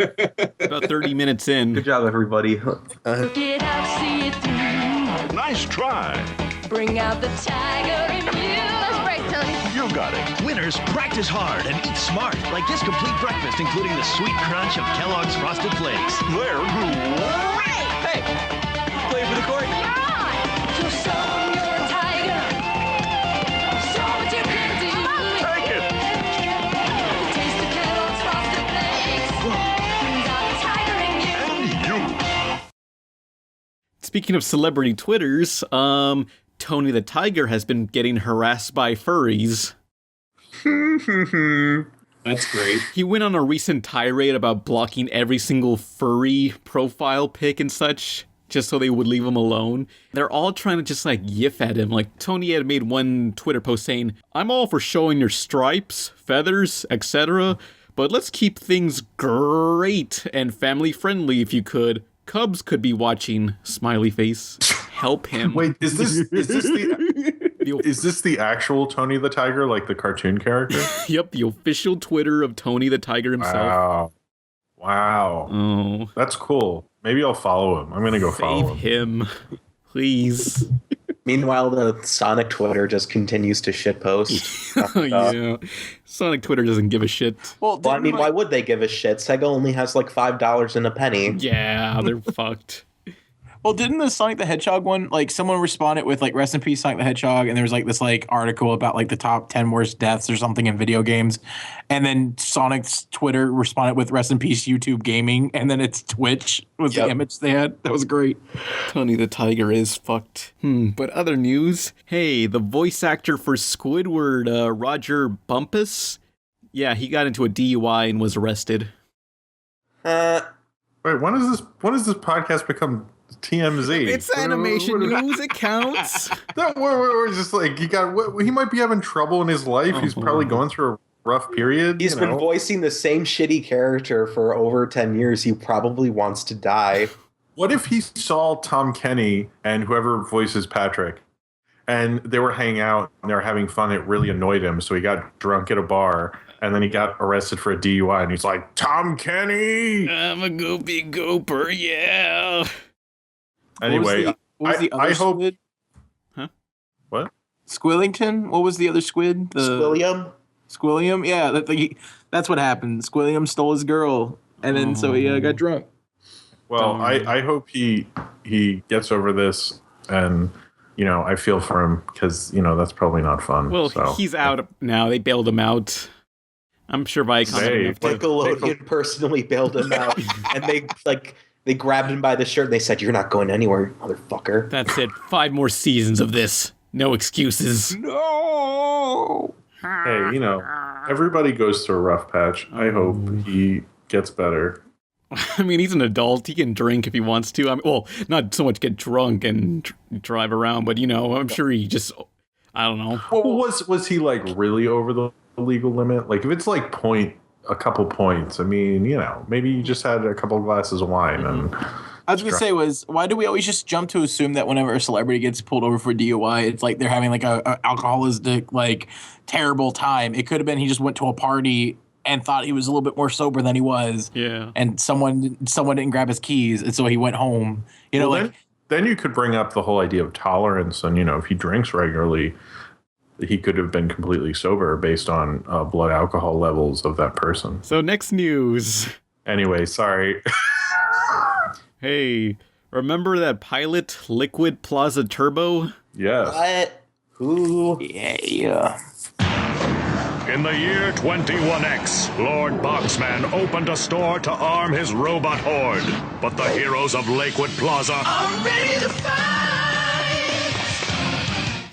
about 30 minutes in. Good job, everybody. Get out, see it through. Nice try. Bring out the tiger in you. Let's break, Tony. You got it. Winners, practice hard and eat smart. Like this complete breakfast, including the sweet crunch of Kellogg's Frosted Flakes. They're great. Hey, play for the court. You're on. To show 'em you're a tiger. Show what you can do. Take it. Taste the Kellogg's Frosted Flakes. Brings out the tiger in you. And you. Speaking of celebrity Twitters, Tony the Tiger has been getting harassed by furries. That's great. He went on a recent tirade about blocking every single furry profile pic and such, just so they would leave him alone. They're all trying to just like yiff at him. Like, Tony had made one Twitter post saying, I'm all for showing your stripes, feathers, etc., but let's keep things great and family friendly if you could. Cubs could be watching, smiley face. Help him. Wait, is this the actual Tony the Tiger, like the cartoon character? Yep, the official Twitter of Tony the Tiger himself. Wow. Oh. That's cool. Maybe I'll follow him. I'm going to go follow Save him. Please. Meanwhile, the Sonic Twitter just continues to shitpost. Yeah. Sonic Twitter doesn't give a shit. Well, I mean, why would they give a shit? Sega only has like $5 and a penny. Yeah, they're fucked. Well, didn't the Sonic the Hedgehog one, like, someone responded with, like, rest in peace, Sonic the Hedgehog, and there was, like, this, like, article about, like, the top 10 worst deaths or something in video games, and then Sonic's Twitter responded with rest in peace, YouTube Gaming, and then it's Twitch was the image they had. That was great. Tony the Tiger is fucked. But other news, hey, the voice actor for Squidward, Roger Bumpus, yeah, he got into a DUI and was arrested. Wait, when does this podcast become TMZ? It's animation news. It counts. We're just like, he might be having trouble in his life. He's probably going through a rough period. He's been voicing the same shitty character for over 10 years. He probably wants to die. What if he saw Tom Kenny and whoever voices Patrick, and they were hanging out and they were having fun? It really annoyed him, so he got drunk at a bar. And then he got arrested for a DUI, and he's like, Tom Kenny! I'm a goopy gooper, yeah. Anyway, what was the other hope... squid? Huh? What? Squillington? What was the other squid? Squilliam? Squilliam? Yeah, that's what happened. Squilliam stole his girl, and then so he got drunk. Well, I hope he gets over this, and... I feel for him, because, that's probably not fun. Well, so. He's out now. They bailed him out. I'm sure Viacom. Nickelodeon personally bailed him out, and they They grabbed him by the shirt and they said, "You're not going anywhere, motherfucker." That's it. 5 more seasons of this. No excuses. No. Hey, everybody goes through a rough patch. I hope he gets better. I mean, he's an adult. He can drink if he wants to. I mean, well, not so much get drunk and drive around, but, I'm sure he just, I don't know. Well, was he like really over the legal limit? Like, if it's like a couple points, I mean, maybe you just had a couple of glasses of wine. And I was going to say why do we always just jump to assume that whenever a celebrity gets pulled over for DUI, it's like they're having like a alcoholistic, like terrible time. It could have been he just went to a party and thought he was a little bit more sober than he was. Yeah. And someone didn't grab his keys, and so he went home. Then you could bring up the whole idea of tolerance, and if he drinks regularly, he could have been completely sober based on blood alcohol levels of that person. So next news. Anyway, sorry. Hey, remember that pilot, LAKEWOOD Plaza Turbo? Yes. What? Who? Yeah. In the year 21X, Lord Boxman opened a store to arm his robot horde. But the heroes of LAKEWOOD Plaza I'm ready to fight.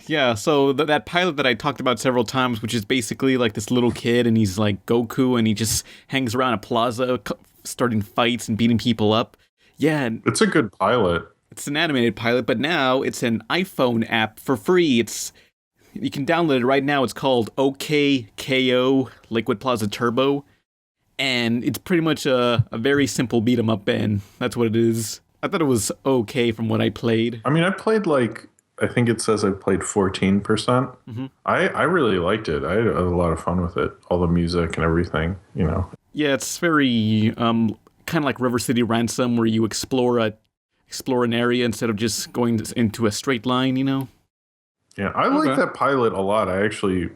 Yeah, so that pilot that I talked about several times, which is basically like this little kid, and he's like Goku, and he just hangs around a plaza, starting fights and beating people up. Yeah. It's a good pilot. It's an animated pilot, but now it's an iPhone app for free. You can download it right now. It's called OKKO, LAKEWOOD Plaza Turbo. And it's pretty much a very simple beat 'em up band. That's what it is. I thought it was okay from what I played. I mean, I played I think it says I played 14%. Mm-hmm. I really liked it. I had a lot of fun with it. All the music and everything, Yeah, it's very kind of like River City Ransom, where you explore an area instead of just going into a straight line, Yeah, I like that pilot a lot. I actually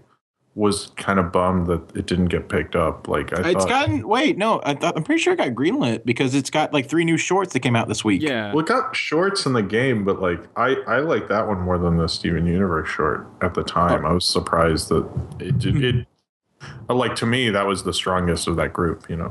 was kind of bummed that it didn't get picked up. I'm pretty sure it got greenlit because it's got like 3 new shorts that came out this week. Yeah. Well, it got shorts in the game, but I like that one more than the Steven Universe short at the time. I was surprised that it did. To me, that was the strongest of that group, Yeah.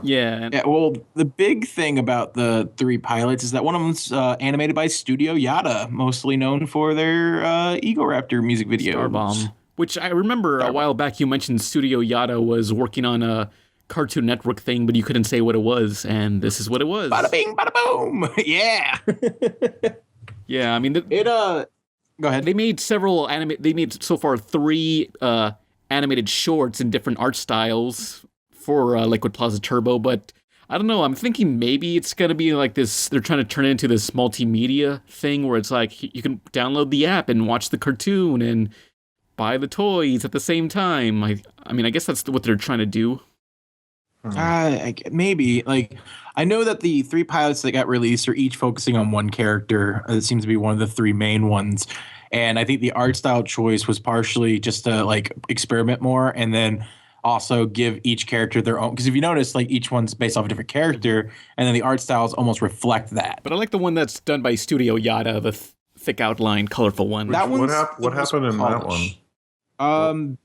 Yeah. Well, the big thing about the 3 pilots is that one of them's animated by Studio Yada, mostly known for their Ego Raptor music video. Starbomb. Which I remember a while back you mentioned Studio Yada was working on a Cartoon Network thing, but you couldn't say what it was, and this is what it was. Bada bing, bada boom. Yeah. Yeah, I mean, go ahead. They made they made so far 3 animated shorts in different art styles for LAKEWOOD Plaza Turbo, but I don't know, I'm thinking maybe it's going to be like this, they're trying to turn it into this multimedia thing where it's like you can download the app and watch the cartoon and buy the toys at the same time. I mean, I guess that's what they're trying to do. Maybe. I know that the 3 pilots that got released are each focusing on one character. It seems to be one of the 3 main ones. And I think the art style choice was partially just to experiment more and then also give each character their own. Because if you notice, each one's based off a different character, and then the art styles almost reflect that. But I like the one that's done by Studio Yada, the thick outline, colorful one. What happened in that one?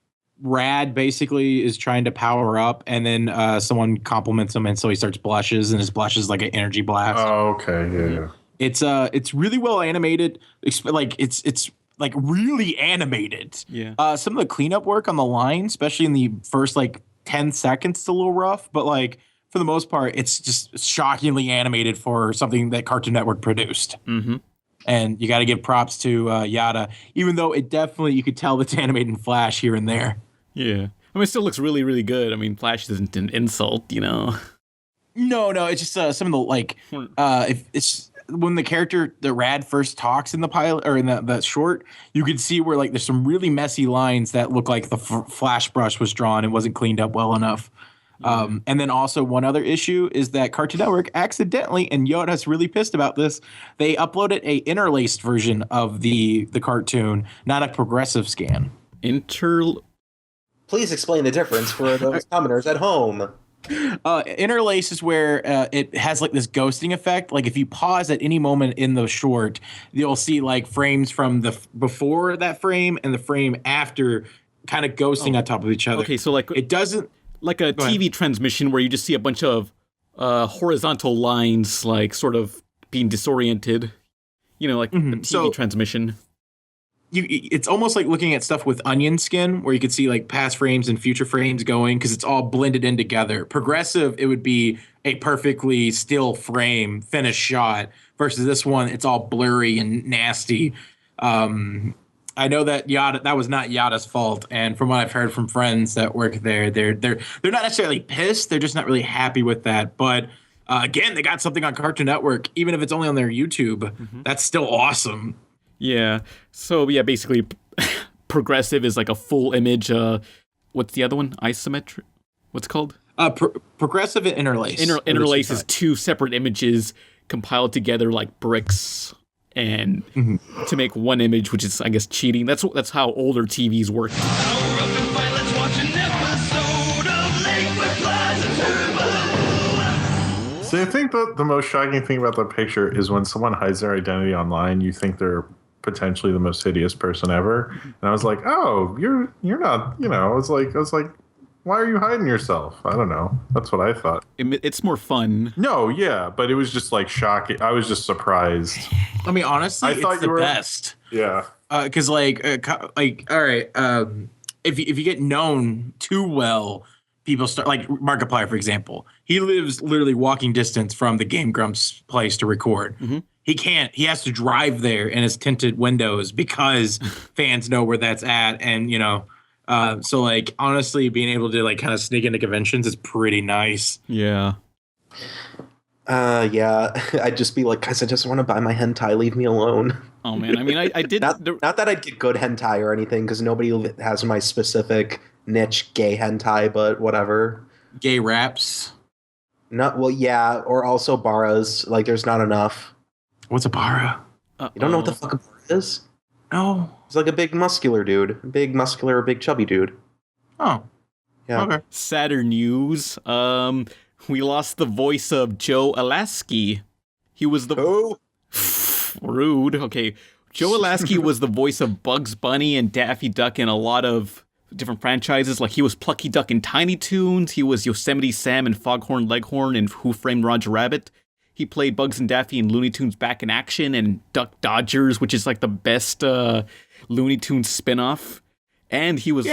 Rad basically is trying to power up, and then someone compliments him, and so he starts blushes, and his blush is like an energy blast. Oh, okay, yeah. It's really well animated. It's really animated. Yeah. Some of the cleanup work on the line, especially in the first 10 seconds, is a little rough, but for the most part, it's just shockingly animated for something that Cartoon Network produced. Mm-hmm. And you got to give props to Yada, even though it definitely, you could tell it's animated in Flash here and there. Yeah. I mean, it still looks really, really good. I mean, Flash isn't an insult, No, it's just some of the, if it's when the character, the Rad, first talks in the pilot, or in that short, you could see where there's some really messy lines that look like the Flash brush was drawn and wasn't cleaned up well enough. And then also one other issue is that Cartoon Network accidentally, and Yoda's really pissed about this, they uploaded a interlaced version of the cartoon, not a progressive scan. Please explain the difference for those commoners at home. Interlace is where it has this ghosting effect. If you pause at any moment in the short, you'll see frames from the before that frame and the frame after kind of ghosting on top of each other. Okay, so it doesn't TV transmission where you just see a bunch of horizontal lines sort of being disoriented. You know, like the TV transmission. It's almost like looking at stuff with onion skin, where you could see like past frames and future frames going, because it's all blended in together. Progressive, it would be a perfectly still frame, finished shot, versus this one, it's all blurry and nasty. I know that that was not Yada's fault, and from what I've heard from friends that work there, they're not necessarily pissed. They're just not really happy with that. But again, they got something on Cartoon Network, even if it's only on their YouTube. That's still awesome. Yeah. So yeah, basically, progressive is like a full image. What's the other one? Isometric. What's it called? Progressive and interlace. Interlace is two separate images compiled together like bricks, and to make one image, which is, I guess, cheating. That's how older TVs work. So I think that the most shocking thing about the picture is when someone hides their identity online, you think they're potentially the most hideous person ever. And I was like, oh, you're not, I was like, why are you hiding yourself? I don't know. That's what I thought. It's more fun. No, yeah, but it was just like shocking. I was just surprised. I mean, honestly, it's the best. Yeah. Because all right, if you get known too well, people start, like Markiplier, for example. He lives literally walking distance from the Game Grumps place to record. He has to drive there in his tinted windows because fans know where that's at. And, so like, honestly, being able to like kind of sneak into conventions is pretty nice. Yeah. Yeah, I'd just be like, guys, I just want to buy my hentai. Leave me alone. Oh man, I mean, I did not that I'd get good hentai or anything, because nobody has my specific niche gay hentai, but whatever. Gay raps. Yeah, or also baras. Like, there's not enough. What's a bara? You don't know what the fuck a bara is? No. It's like a big muscular dude. Big chubby dude. Oh. Yeah. Okay. Sadder news. We lost the voice of Joe Alasky. He was the... Oh! Rude. Okay. Joe Alasky was the voice of Bugs Bunny and Daffy Duck in a lot of different franchises. Like, he was Plucky Duck in Tiny Toons. He was Yosemite Sam in Foghorn Leghorn and Who Framed Roger Rabbit. He played Bugs and Daffy in Looney Tunes Back in Action and Duck Dodgers, which is like the best Looney Tunes spinoff. And he was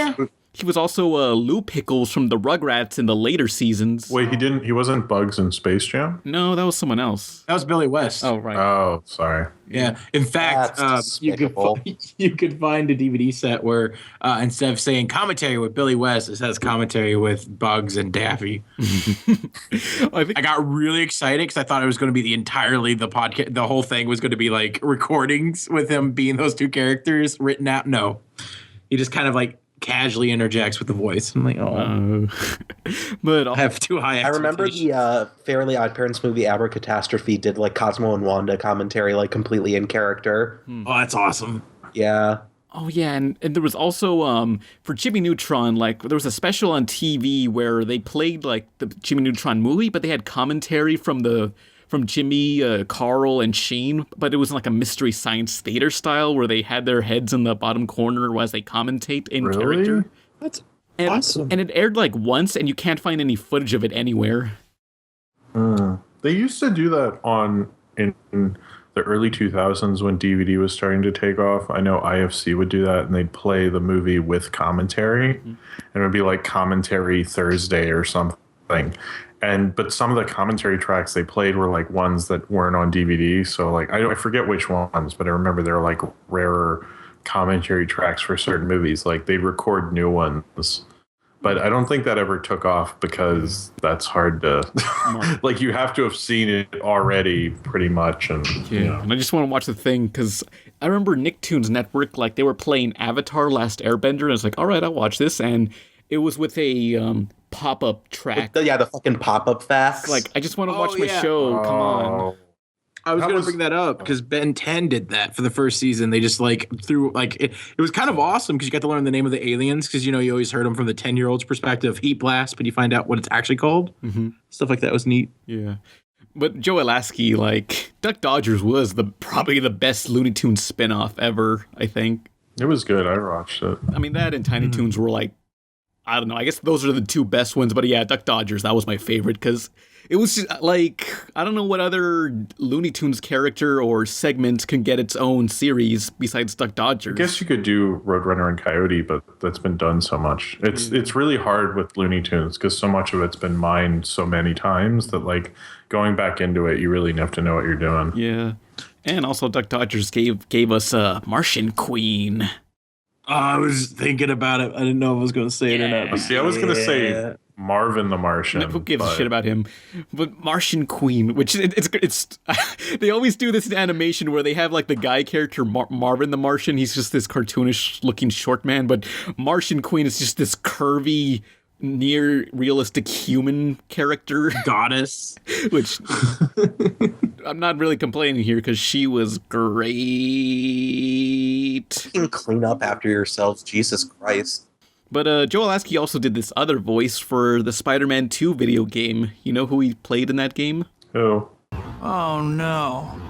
also Lou Pickles from the Rugrats in the later seasons. Wait, he wasn't Bugs in Space Jam? No, that was someone else. That was Billy West. Oh, right. Oh, sorry. Yeah. In fact, you could find a DVD set where instead of saying commentary with Billy West, it says commentary with Bugs and Daffy. I got really excited because I thought it was going to be the podcast. The whole thing was going to be like recordings with him being those two characters written out. No, he just kind of like casually interjects with the voice. I'm like, oh, but I have too high. I remember the Fairly Odd Parents movie Abracatastrophe did like Cosmo and Wanda commentary, like completely in character. Oh, that's awesome. Yeah. Oh yeah, and there was also for Jimmy Neutron, like there was a special on TV where they played like the Jimmy Neutron movie, but they had commentary from Jimmy, Carl, and Sheen, but it was like a mystery science theater style where they had their heads in the bottom corner as they commentate in character. That's awesome. And it aired like once, and you can't find any footage of it anywhere. They used to do that in the early 2000s when DVD was starting to take off. I know IFC would do that, and they'd play the movie with commentary, and it would be like Commentary Thursday or something. But some of the commentary tracks they played were like ones that weren't on DVD. So like I forget which ones, but I remember they were like rarer commentary tracks for certain movies. Like they'd record new ones. But I don't think that ever took off because that's hard to like you have to have seen it already pretty much. And and I just want to watch the thing because I remember Nicktoons Network, like they were playing Avatar Last Airbender, and I was like, all right, I'll watch this. And it was with a pop-up track. The fucking pop-up facts. Like, I just want to watch my show. Come on. I was going to bring that up because Ben 10 did that for the first season. They just like threw like it was kind of awesome because you got to learn the name of the aliens because you always heard them from the 10-year-old's perspective, Heat Blast, but you find out what it's actually called. Stuff like that was neat. Yeah. But Joe Alasky, like Duck Dodgers was probably the best Looney Tunes spinoff ever, I think. It was good. I watched it. I mean, that and Tiny Toons were like I don't know. I guess those are the two best ones. But yeah, Duck Dodgers, that was my favorite because it was just like, I don't know what other Looney Tunes character or segment can get its own series besides Duck Dodgers. I guess you could do Roadrunner and Coyote, but that's been done so much. It's really hard with Looney Tunes because so much of it's been mined so many times that like going back into it, you really have to know what you're doing. Yeah. And also Duck Dodgers gave us a Martian Queen. Oh, I was thinking about it. I didn't know if I was going to say it or not. See, I was going to say Marvin the Martian. Who gives a shit about him? But Martian Queen, which it's they always do this in animation where they have like the guy character Marvin the Martian. He's just this cartoonish looking short man, but Martian Queen is just this curvy, near realistic human character goddess, which I'm not really complaining here because she was great. You can clean up after yourselves, Jesus Christ. But Joe Alasky also did this other voice for the Spider-Man 2 video game. You know who he played in that game? Who? Oh no,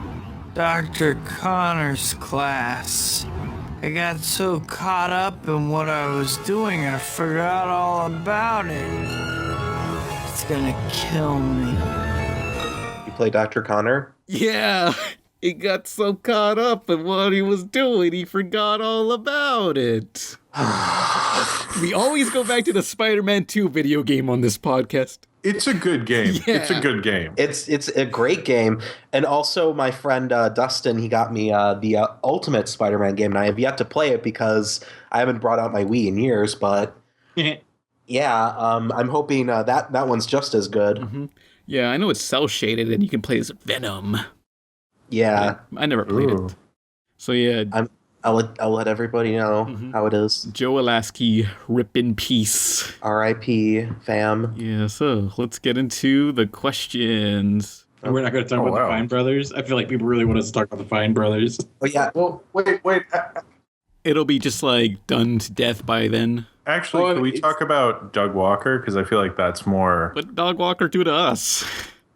Dr. Connor's class. I got so caught up in what I was doing, I forgot all about it. It's gonna kill me. You play Dr. Connor? Yeah, he got so caught up in what he was doing, he forgot all about it. We always go back to the Spider-Man 2 video game on this podcast. It's a good game. Yeah. It's a good game. It's a great game. And also my friend Dustin, he got me the Ultimate Spider-Man game, and I have yet to play it because I haven't brought out my Wii in years, but yeah, I'm hoping that one's just as good. Mm-hmm. Yeah, I know it's cel-shaded and you can play as Venom. Yeah. I never played it. So yeah. I'll let everybody know how it is. Joe Alasky, rip in peace. R.I.P. fam. Yeah, so let's get into the questions. We're not going to talk about the Fine Brothers. I feel like people really want us to talk about the Fine Brothers. Oh yeah. Well, wait. It'll be just like done to death by then. Actually, can we talk about Doug Walker? Because I feel like that's more. What did Doug Walker do to us?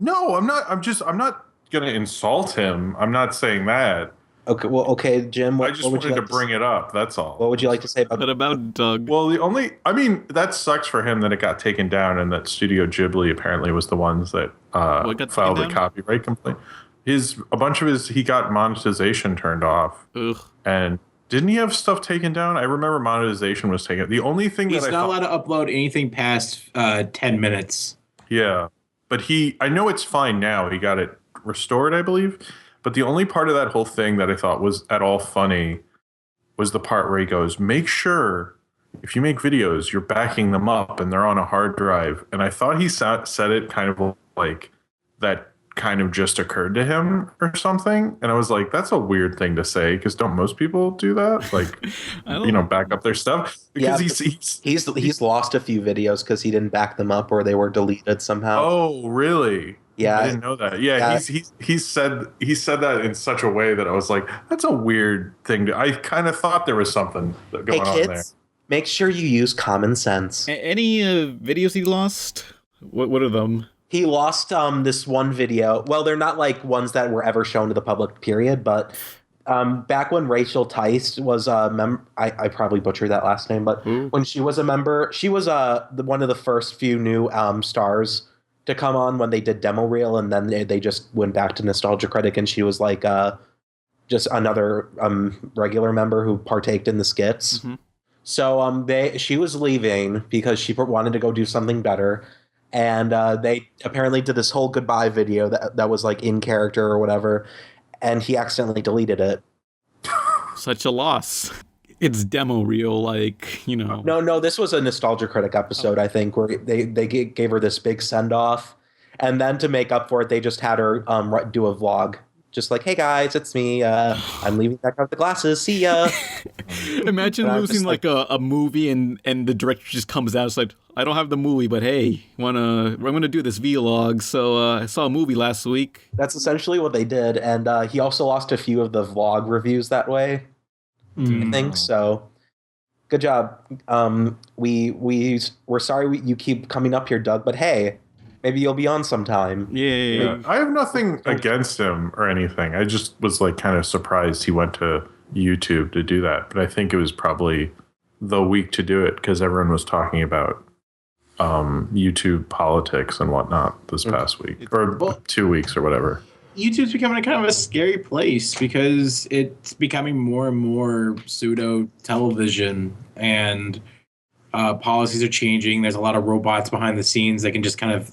No, I'm not. I'm not going to insult him. I'm not saying that. Okay, Jim. I just wanted to bring it up. That's all. What would you like to say about What about Doug? Well, that sucks for him that it got taken down, and that Studio Ghibli apparently was the ones that filed a copyright complaint. He got monetization turned off. Ugh. And didn't he have stuff taken down? I remember monetization was taken. The only thing he's not allowed to upload anything past 10 minutes. Yeah, but I know it's fine now. He got it restored, I believe. But the only part of that whole thing that I thought was at all funny was the part where he goes, make sure if you make videos, you're backing them up and they're on a hard drive. And I thought he said it kind of like that kind of just occurred to him or something. And I was like, that's a weird thing to say because don't most people do that? Like, back up their stuff? Because he's lost a few videos because he didn't back them up or they were deleted somehow. Oh, really? Yeah, I didn't know that. Yeah, he said that in such a way that I was like, that's a weird thing. I kind of thought there was something going on there. Make sure you use common sense. Any videos he lost? What are them? He lost this one video. Well, they're not like ones that were ever shown to the public, period. But back when Rachel Tice was a member, I probably butchered that last name, but when she was a member, she was one of the first few new stars to come on when they did demo reel, and then they just went back to Nostalgia Critic, and she was like just another regular member who partaked in the skits. Mm-hmm. So she was leaving because she wanted to go do something better, and they apparently did this whole goodbye video that was like in character or whatever, and he accidentally deleted it. Such a loss. It's demo reel, like, No, this was a Nostalgia Critic episode, I think, where they gave her this big send-off. And then to make up for it, they just had her do a vlog. Just like, hey, guys, it's me. I'm leaving back out the glasses. See ya. Imagine losing like a movie and the director just comes out. It's like, I don't have the movie, but hey, I'm going to do this vlog. So I saw a movie last week. That's essentially what they did. And he also lost a few of the vlog reviews that way. I think so. Good job. We're sorry you keep coming up here, Doug, but hey, maybe you'll be on sometime. Yeah. I have nothing against him or anything. I just was like kind of surprised he went to YouTube to do that. But I think it was probably the week to do it because everyone was talking about YouTube politics and whatnot this past week or 2 weeks or whatever. YouTube's becoming a kind of a scary place because it's becoming more and more pseudo television, and policies are changing. There's a lot of robots behind the scenes that can just kind of,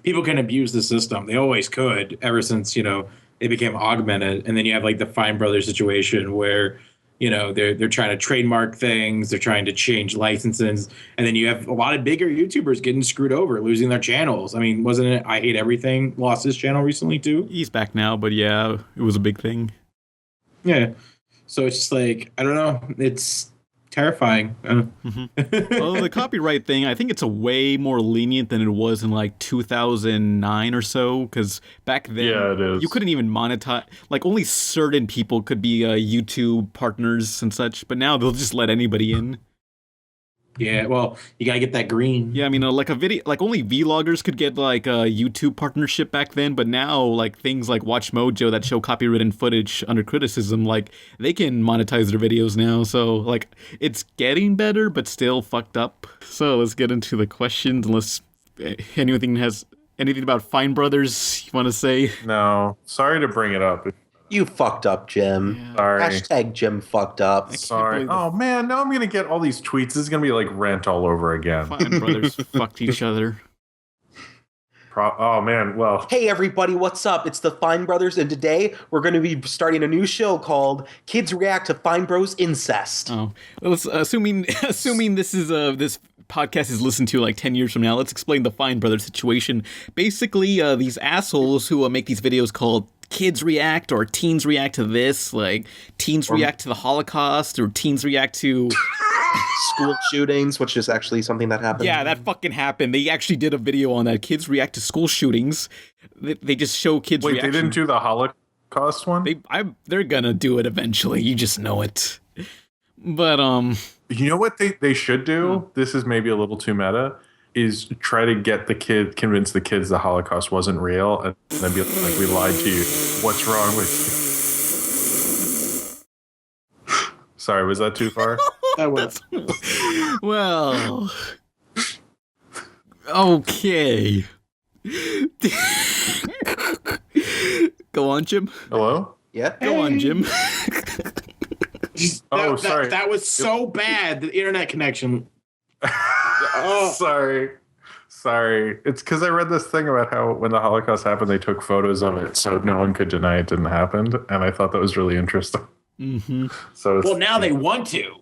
people can abuse the system. They always could ever since, it became augmented. And then you have like the Fine Brothers situation where, they're trying to trademark things. They're trying to change licenses. And then you have a lot of bigger YouTubers getting screwed over, losing their channels. I mean, wasn't it I Hate Everything lost his channel recently too? He's back now, but yeah, it was a big thing. Yeah. So it's just like, I don't know. It's terrifying. Well, the copyright thing, I think it's a way more lenient than it was in like 2009 or so, because back then it is. You couldn't even monetize, like only certain people could be YouTube partners and such, but now they'll just let anybody in. Yeah, well, you gotta get that green. Yeah, I mean, like a video, like only vloggers could get like a YouTube partnership back then, but now like things like Watch Mojo that show copywritten footage under criticism, like they can monetize their videos now. So like it's getting better, but still fucked up. So let's get into the questions. Unless anything about Fine Brothers you want to say? No, sorry to bring it up. You fucked up, Jim. Yeah. Sorry. Hashtag Jim fucked up. Sorry. Oh, man. Now I'm going to get all these tweets. This is going to be like rent all over again. Fine Brothers fucked each other. Oh, man. Well. Hey, everybody. What's up? It's the Fine Brothers, and today we're going to be starting a new show called Kids React to Fine Bros Incest. Oh. Well, assuming this is this podcast is listened to like 10 years from now, let's explain the Fine Brothers situation. Basically, these assholes who make these videos called Kids React or Teens React to this, like Teens React to the Holocaust or Teens React to school shootings, which is actually something that happened. Yeah, that fucking happened. They actually did a video on that. Kids React to school shootings. They just show kids reaction. Wait, they didn't do the Holocaust one? They're gonna do it eventually. You just know it. But you know what they should do? This is maybe a little too meta. Is try to convince the kids the Holocaust wasn't real, and then be like, "We lied to you. What's wrong with you?" Sorry, was that too far? That was. Well, okay. Go on, Jim. Hello? Yeah. Go on, Jim. Sorry. That was so bad. The internet connection. Oh. Sorry. It's because I read this thing about how when the Holocaust happened, they took photos of it so no one could deny it didn't happen, and I thought that was really interesting. Mm-hmm. So now they want to.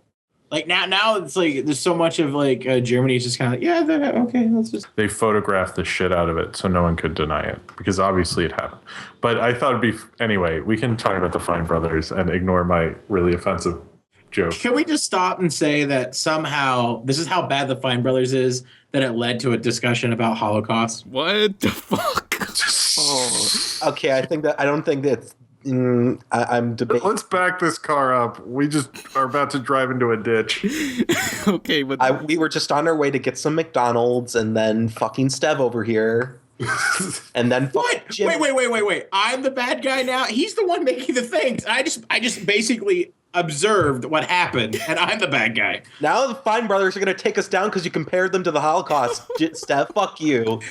Like now it's like there's so much of like Germany's just kind of like, okay, let's just. They photographed the shit out of it so no one could deny it because obviously it happened. But I thought it'd be anyway. We can talk about the Fine Brothers and ignore my really offensive joke. Can we just stop and say that somehow this is how bad the Fine Brothers is that it led to a discussion about Holocaust? What the fuck? Okay, I don't think that's. I'm debating. Let's back this car up. We just are about to drive into a ditch. Okay, but we were just on our way to get some McDonald's, and then fucking Stev over here, and then what? Jim. Wait! I'm the bad guy now. He's the one making the things. I just basically observed what happened, and I'm the bad guy. Now the Fine Brothers are going to take us down because you compared them to the Holocaust. Steph, fuck you.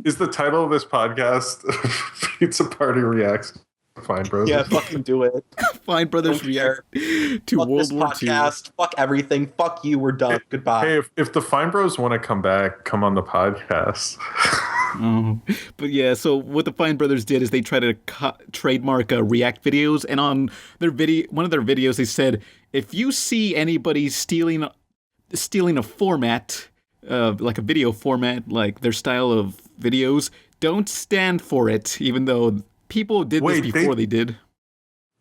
Is the title of this podcast Pizza Party Reacts Fine Brothers? Yeah, fucking do it. Fine Brothers react to fuck World this War podcast. II. Fuck everything. Fuck you. We're done. Goodbye. Hey, if the Fine Bros want to come back, come on the podcast. But yeah, so what the Fine Brothers did is they tried to trademark React videos, and on their one of their videos they said, if you see anybody stealing a format, like a video format, like their style of videos, don't stand for it, even though people did this before they did.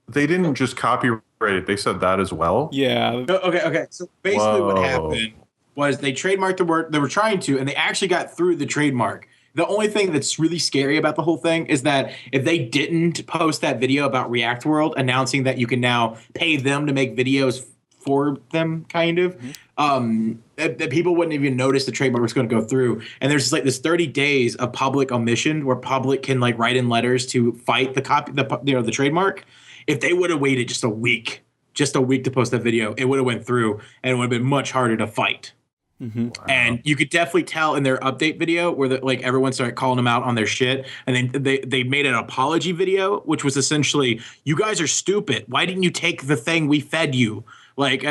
They didn't just copyright it, they said that as well? Yeah. Okay. So basically what happened was they trademarked the word, they were trying to, and they actually got through the trademark. The only thing that's really scary about the whole thing is that if they didn't post that video about React World announcing that you can now pay them to make videos for them, kind of, that people wouldn't even notice the trademark was going to go through. And there's just like this 30 days of public omission where public can like write in letters to fight the trademark. If they would have waited just a week just a week to post that video, it would have went through and it would have been much harder to fight. Mm-hmm. And you could definitely tell in their update video where like everyone started calling them out on their shit, and then they made an apology video, which was essentially, you guys are stupid. Why didn't you take the thing we fed you? Like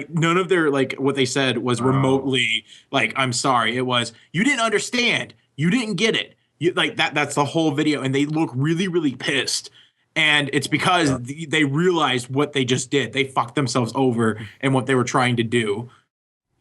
none of their like what they said was remotely like, I'm sorry. It was, you didn't understand. You didn't get it. You like that's the whole video, and they look really, really pissed. And it's because they realized what they just did. They fucked themselves over in what they were trying to do.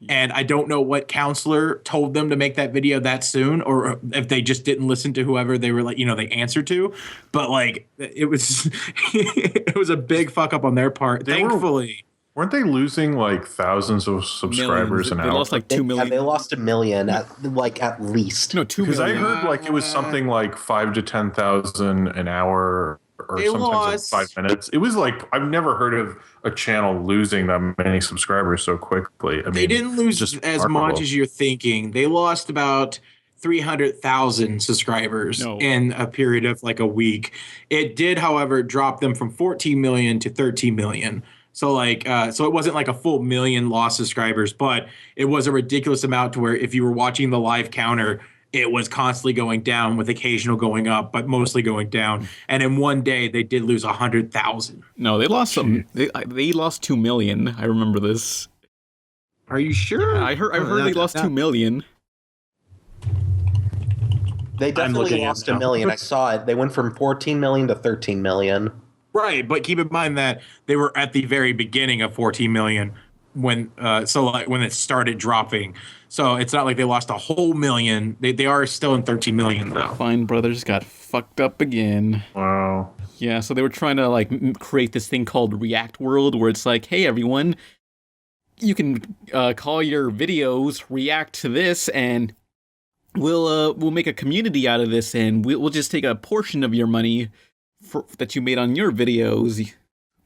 And I don't know what counselor told them to make that video that soon, or if they just didn't listen to whoever they were like, they answered to. But like, it was it was a big fuck up on their part. Thankfully. Weren't they losing like thousands of subscribers an hour? They lost like 2 million. Yeah, they lost 1 million at least. No, 2 million. Because I heard like it was something like 5,000 to 10,000 an hour, or sometimes like 5 minutes. It was like, I've never heard of a channel losing that many subscribers so quickly. I mean, they didn't lose just as much as you're thinking. They lost about 300,000 subscribers in a period of like a week. It did, however, drop them from 14 million to 13 million. So like, so it wasn't like a full million lost subscribers, but it was a ridiculous amount to where if you were watching the live counter, it was constantly going down with occasional going up, but mostly going down. And in one day, they did lose 100,000. No, they lost some. They lost 2 million. I remember this. Are you sure? I heard they lost 2 million. They definitely lost 1 million. I saw it. They went from 14 million to 13 million. Right, but keep in mind that they were at the very beginning of 14 million when when it started dropping. So it's not like they lost a whole million. They are still in 13 million though. Fine Brothers got fucked up again. Wow. Yeah, so they were trying to like create this thing called React World, where it's like, hey everyone, you can call your videos react to this, and we'll make a community out of this, and we'll just take a portion of your money that you made on your videos.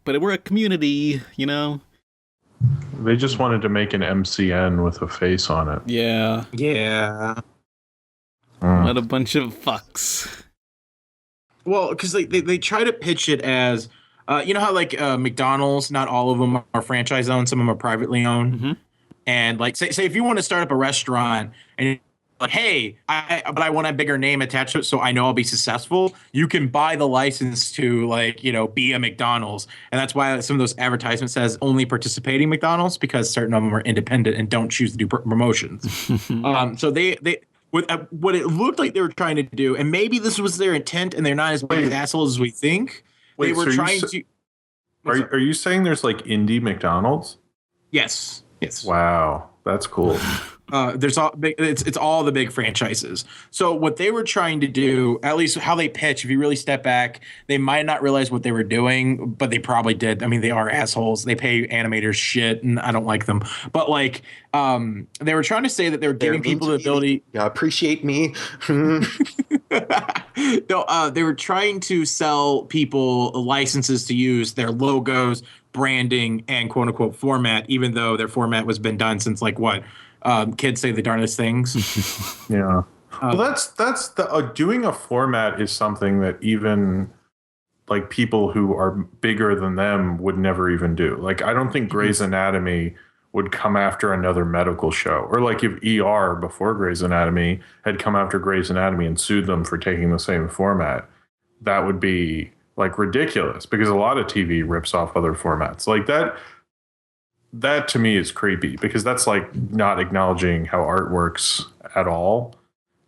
But we're a community, They just wanted to make an MCN with a face on it. Yeah. Yeah. What a bunch of fucks. Well, because they try to pitch it as, how like McDonald's, not all of them are franchise owned, some of them are privately owned. Mm-hmm. And like, say if you want to start up a restaurant and you're like, hey, but I want a bigger name attached to it so I know I'll be successful, you can buy the license to be a McDonald's. And that's why some of those advertisements says only participating McDonald's, because certain of them are independent and don't choose to do promotions. So they what it looked like they were trying to do, and maybe this was their intent and they're not as big assholes as we think. They were trying to. Are you saying there's like indie McDonald's? Yes. Wow, that's cool. There's all big, it's all the big franchises. So what they were trying to do, at least how they pitch, if you really step back, they might not realize what they were doing, but they probably did. I mean, they are assholes. They pay animators shit, and I don't like them. But they were trying to say that they were giving people the ability. Appreciate me. No, they were trying to sell people licenses to use their logos, branding, and quote unquote format, even though their format was been done since kids say the darndest things. Yeah. Well, that's the doing a format is something that even like people who are bigger than them would never even do. Like, I don't think Grey's Anatomy would come after another medical show, or like if ER before Grey's Anatomy had come after Grey's Anatomy and sued them for taking the same format, that would be like ridiculous, because a lot of TV rips off other formats like that. That to me is creepy, because that's like not acknowledging how art works at all.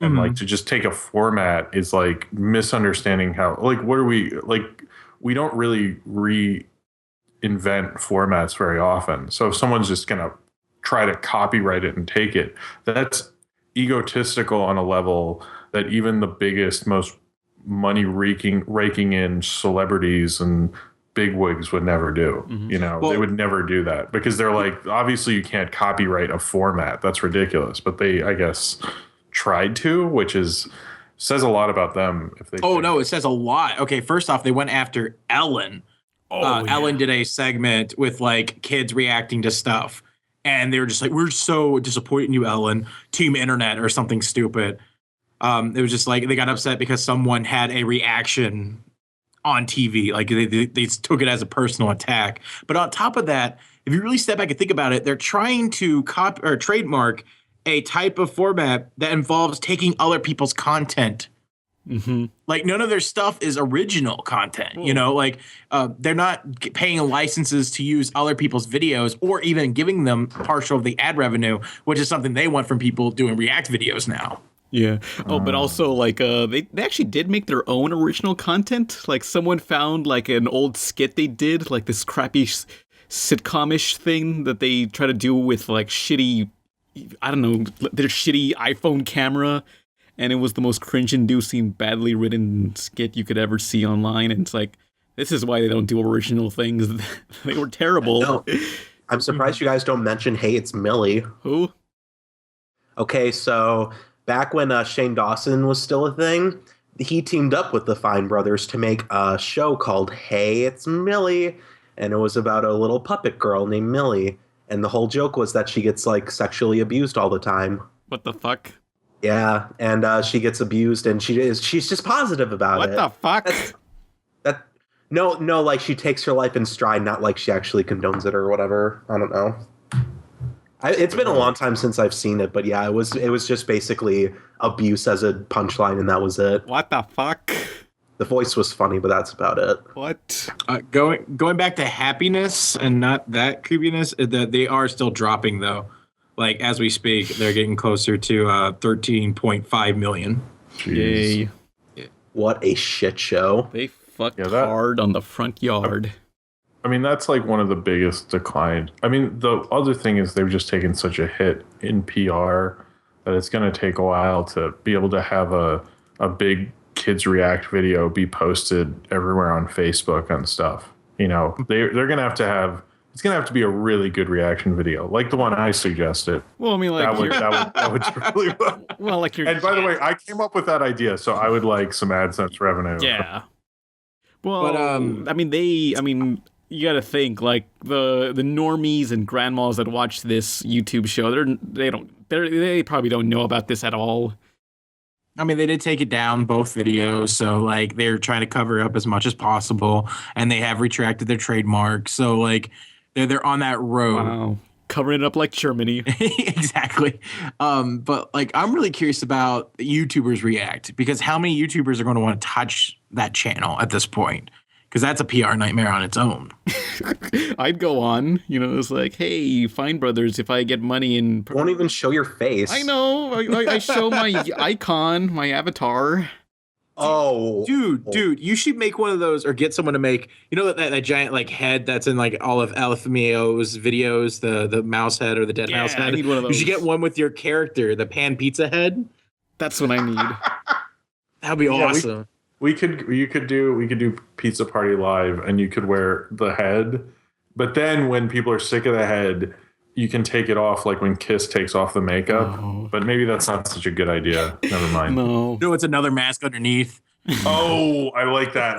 And like to just take a format is like misunderstanding how, like, what are we like? We don't really reinvent formats very often. So if someone's just going to try to copyright it and take it, that's egotistical on a level that even the biggest, most money raking in celebrities and bigwigs would never do. They would never do that, because they're like, obviously you can't copyright a format. That's ridiculous. But they, I guess, tried to, which says a lot about them. If they no, it says a lot. Okay, first off, they went after Ellen. Ellen did a segment with like kids reacting to stuff, and they were just like, we're so disappointed in you, Ellen, Team Internet or something stupid. It was just like they got upset because someone had a reaction on TV. Like they took it as a personal attack. But on top of that, if you really step back and think about it, they're trying to trademark a type of format that involves taking other people's content. Mm-hmm. Like none of their stuff is original content, you know, like they're not paying licenses to use other people's videos or even giving them partial of the ad revenue, which is something they want from people doing react videos now. Yeah. Oh, but also like they actually did make their own original content. Like someone found like an old skit they did, like this crappy sitcom-ish thing that they try to do with like shitty, I don't know, their shitty iPhone camera. And it was the most cringe-inducing, badly written skit you could ever see online. And it's like, this is why they don't do original things. They were terrible. No, I'm surprised you guys don't mention Hey, It's Millie. Who? Okay, so back when Shane Dawson was still a thing, he teamed up with the Fine Brothers to make a show called Hey, It's Millie. And it was about a little puppet girl named Millie. And the whole joke was that she gets, like, sexually abused all the time. What the fuck? Yeah, and she gets abused, and she's just positive about it. What the fuck? No, like she takes her life in stride, not like she actually condones it or whatever. I don't know. It's been a long time since I've seen it, but yeah, it was just basically abuse as a punchline, and that was it. What the fuck? The voice was funny, but that's about it. What? Going back to happiness and not that creepiness, that they are still dropping though. Like, as we speak, they're getting closer to 13.5 million. Yay. What a shit show. They fucked hard on the front yard. I mean, that's like one of the biggest declines. I mean, the other thing is they've just taken such a hit in PR that it's going to take a while to be able to have a big kids react video be posted everywhere on Facebook and stuff. You know, they're going to have it's going to have to be a really good reaction video, like the one I suggested. Well, I mean, like that would really well, like And by the way, I came up with that idea, so I would like some AdSense revenue. Yeah. Well, but I mean, you got to think like the normies and grandmas that watch this YouTube show. They probably don't know about this at all. I mean, they did take it down, both videos, so, like, they're trying to cover up as much as possible, and they have retracted their trademark, so, like, they're on that road. Wow. Covering it up like Germany. Exactly. But, like, I'm really curious about YouTubers React, because how many YouTubers are going to want to touch that channel at this point? Because that's a PR nightmare on its own. I'd go on, it's like, hey, Fine Brothers, if I get money and... Won't even show your face. I know. I show my icon, my avatar. Oh. Dude, you should make one of those or get someone to make, that giant, like, head that's in, like, all of Alfameo's videos, the mouse head or the dead mouse head. I need one of those. You should get one with your character, the pan pizza head. That's what I need. That'd be awesome. You could do Pizza Party Live, and you could wear the head, but then when people are sick of the head, you can take it off, like when Kiss takes off the makeup. Oh. But maybe that's not such a good idea. Never mind. No, it's another mask underneath. Oh, I like that.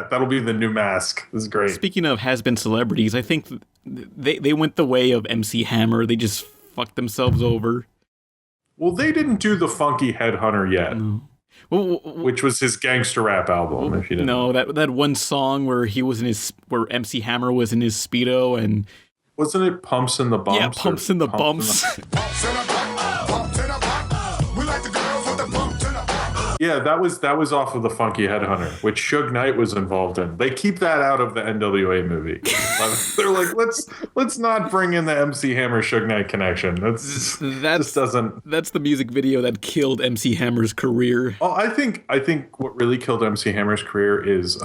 That'll be the new mask. This is great. Speaking of has-been celebrities, I think they went the way of MC Hammer. They just fucked themselves over. Well, they didn't do the Funky Headhunter yet. No. Which was his gangster rap album, if you didn't know. that one song where where MC Hammer was in his Speedo and... Wasn't it Pumps in the Bumps? Yeah, Pumps in the Bumps. Yeah, that was off of the Funky Headhunter, which Suge Knight was involved in. They keep that out of the NWA movie. They're like, let's not bring in the MC Hammer Suge Knight connection. That's the music video that killed MC Hammer's career. Oh, I think what really killed MC Hammer's career is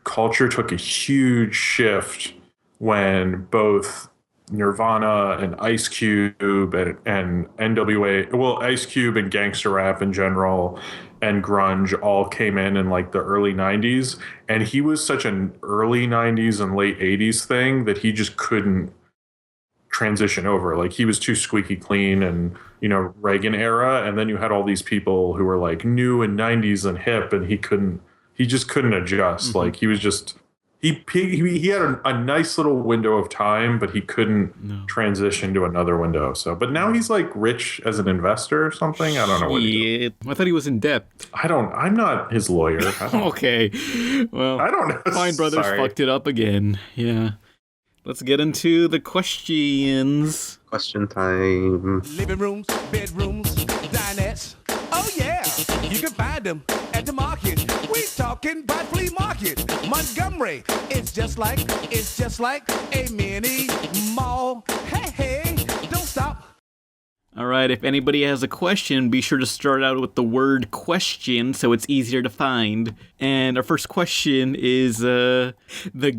culture took a huge shift when both Nirvana and Ice Cube and NWA, well, Ice Cube and gangster rap in general and grunge all came in like the early 90s. And he was such an early 90s and late 80s thing that he just couldn't transition over. Like, he was too squeaky clean and, Reagan era. And then you had all these people who were like new and 90s and hip, and he just couldn't adjust. Mm-hmm. Like, he was just He had a nice little window of time, but he couldn't transition to another window. So, but now he's like rich as an investor or something. I don't know what he did. I thought he was in debt. I'm not his lawyer. Okay. Well, I don't know. Fine Brothers fucked it up again. Yeah. Let's get into the questions. Question time. Living rooms, bedrooms, dinettes. Oh yeah, you can find them at the market. We talking about flea market. Montgomery, it's just like a mini mall. Hey, hey, don't stop. All right, if anybody has a question, be sure to start out with the word question so it's easier to find. And our first question is the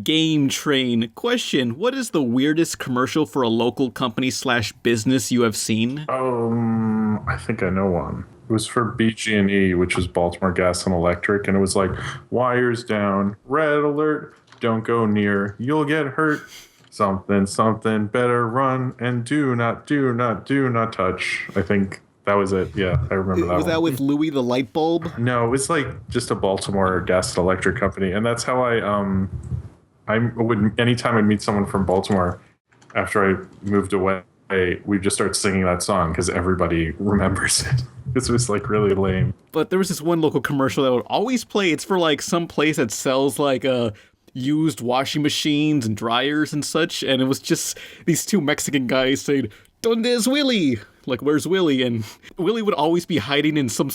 Game Train. Question, what is the weirdest commercial for a local company / business you have seen? I think I know one. It was for BG&E, which was Baltimore Gas and Electric, and it was like, wires down, red alert, don't go near, you'll get hurt. Something, better run and do not touch. I think that was it. Yeah, I remember that. Was that with Louis the Light Bulb? No, it was like just a Baltimore gas and electric company, and that's how I would anytime I'd meet someone from Baltimore after I moved away, we'd just start singing that song because everybody remembers it. This was like really lame. But there was this one local commercial that would always play. It's for like some place that sells like used washing machines and dryers and such, and it was just these two Mexican guys saying, "Donde's Willie?" Like, where's Willie? And Willie would always be hiding in some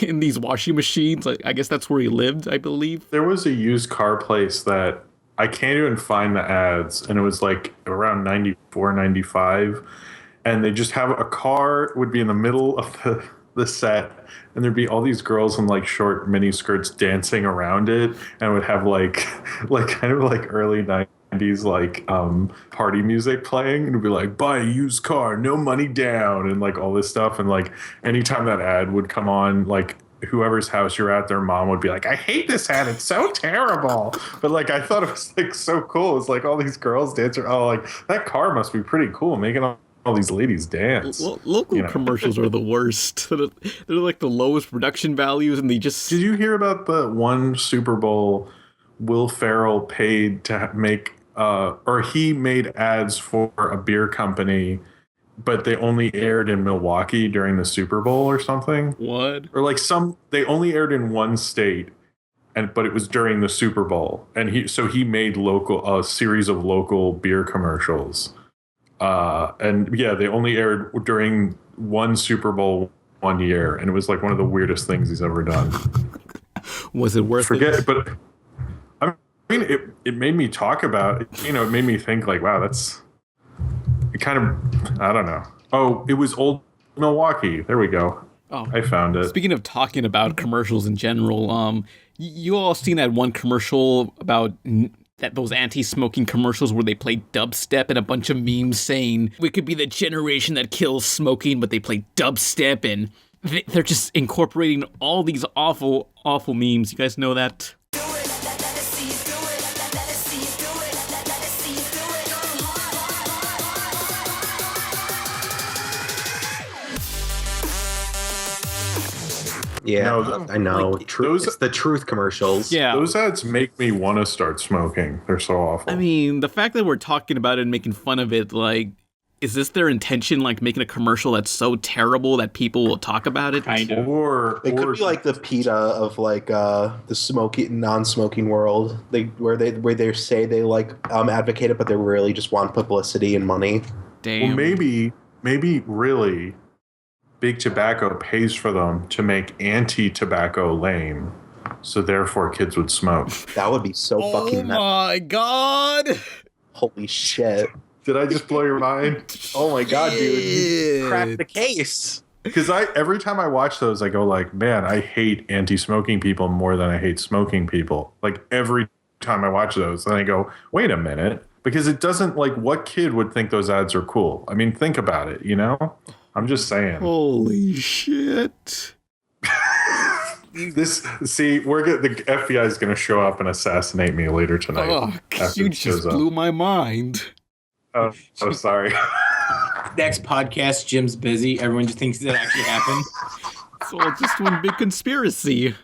in these washing machines. Like, I guess that's where he lived, I believe. There was a used car place that I can't even find the ads, and it was like around 94, 95, and they just have a car would be in the middle of the set, and there'd be all these girls in like short mini skirts dancing around it, and would have like kind of like early 90s like party music playing, and it'd be like, buy a used car, no money down, and like all this stuff. And like anytime that ad would come on, like whoever's house you're at, their mom would be like, I hate this ad, it's so terrible. But like I thought it was like so cool. It's like all these girls dancing. Oh, like that car must be pretty cool, making all these ladies dance. Local commercials are the worst. They're like the lowest production values, and they just... Did you hear about the one Super Bowl Will Ferrell paid to make, or he made ads for a beer company, but they only aired in Milwaukee during the Super Bowl or something? What? Or like they only aired in one state, but it was during the Super Bowl, and he made a series of local beer commercials. And yeah, they only aired during one Super Bowl 1 year, and it was like one of the weirdest things he's ever done. Was it worth it? But I mean, it made me talk about it. You know, it made me think like, wow, it kind of, I don't know. Oh, it was old Milwaukee. There we go. Oh, I found it. Speaking of talking about commercials in general, you all seen that one commercial about those anti-smoking commercials where they play dubstep and a bunch of memes saying we could be the generation that kills smoking, but they play dubstep, and they're just incorporating all these awful memes. You guys know that? Yeah, No, I know. like, It's the truth commercials. Yeah. Those ads make me want to start smoking. They're so awful. I mean, the fact that we're talking about it and making fun of it, like, is this their intention, like making a commercial that's so terrible that people will talk about it? Kind of. Or it could be like the PETA of like the non-smoking world. Where they say they like advocate it, but they really just want publicity and money. Damn. Well, maybe really Big Tobacco pays for them to make anti-tobacco lame, so therefore kids would smoke. That would be so fucking... Oh my god! Holy shit. Did I just blow your mind? Oh my god, dude. You cracked the case. Because every time I watch those, I go like, man, I hate anti-smoking people more than I hate smoking people. Like every time I watch those, and I go, wait a minute. Because it doesn't, like, what kid would think those ads are cool? I mean, think about it, you know? I'm just saying. Holy shit. The FBI is going to show up and assassinate me later tonight. Oh, you just blew my mind. Oh, sorry. Next podcast, Jim's busy. Everyone just thinks that actually happened. It's all just one big conspiracy.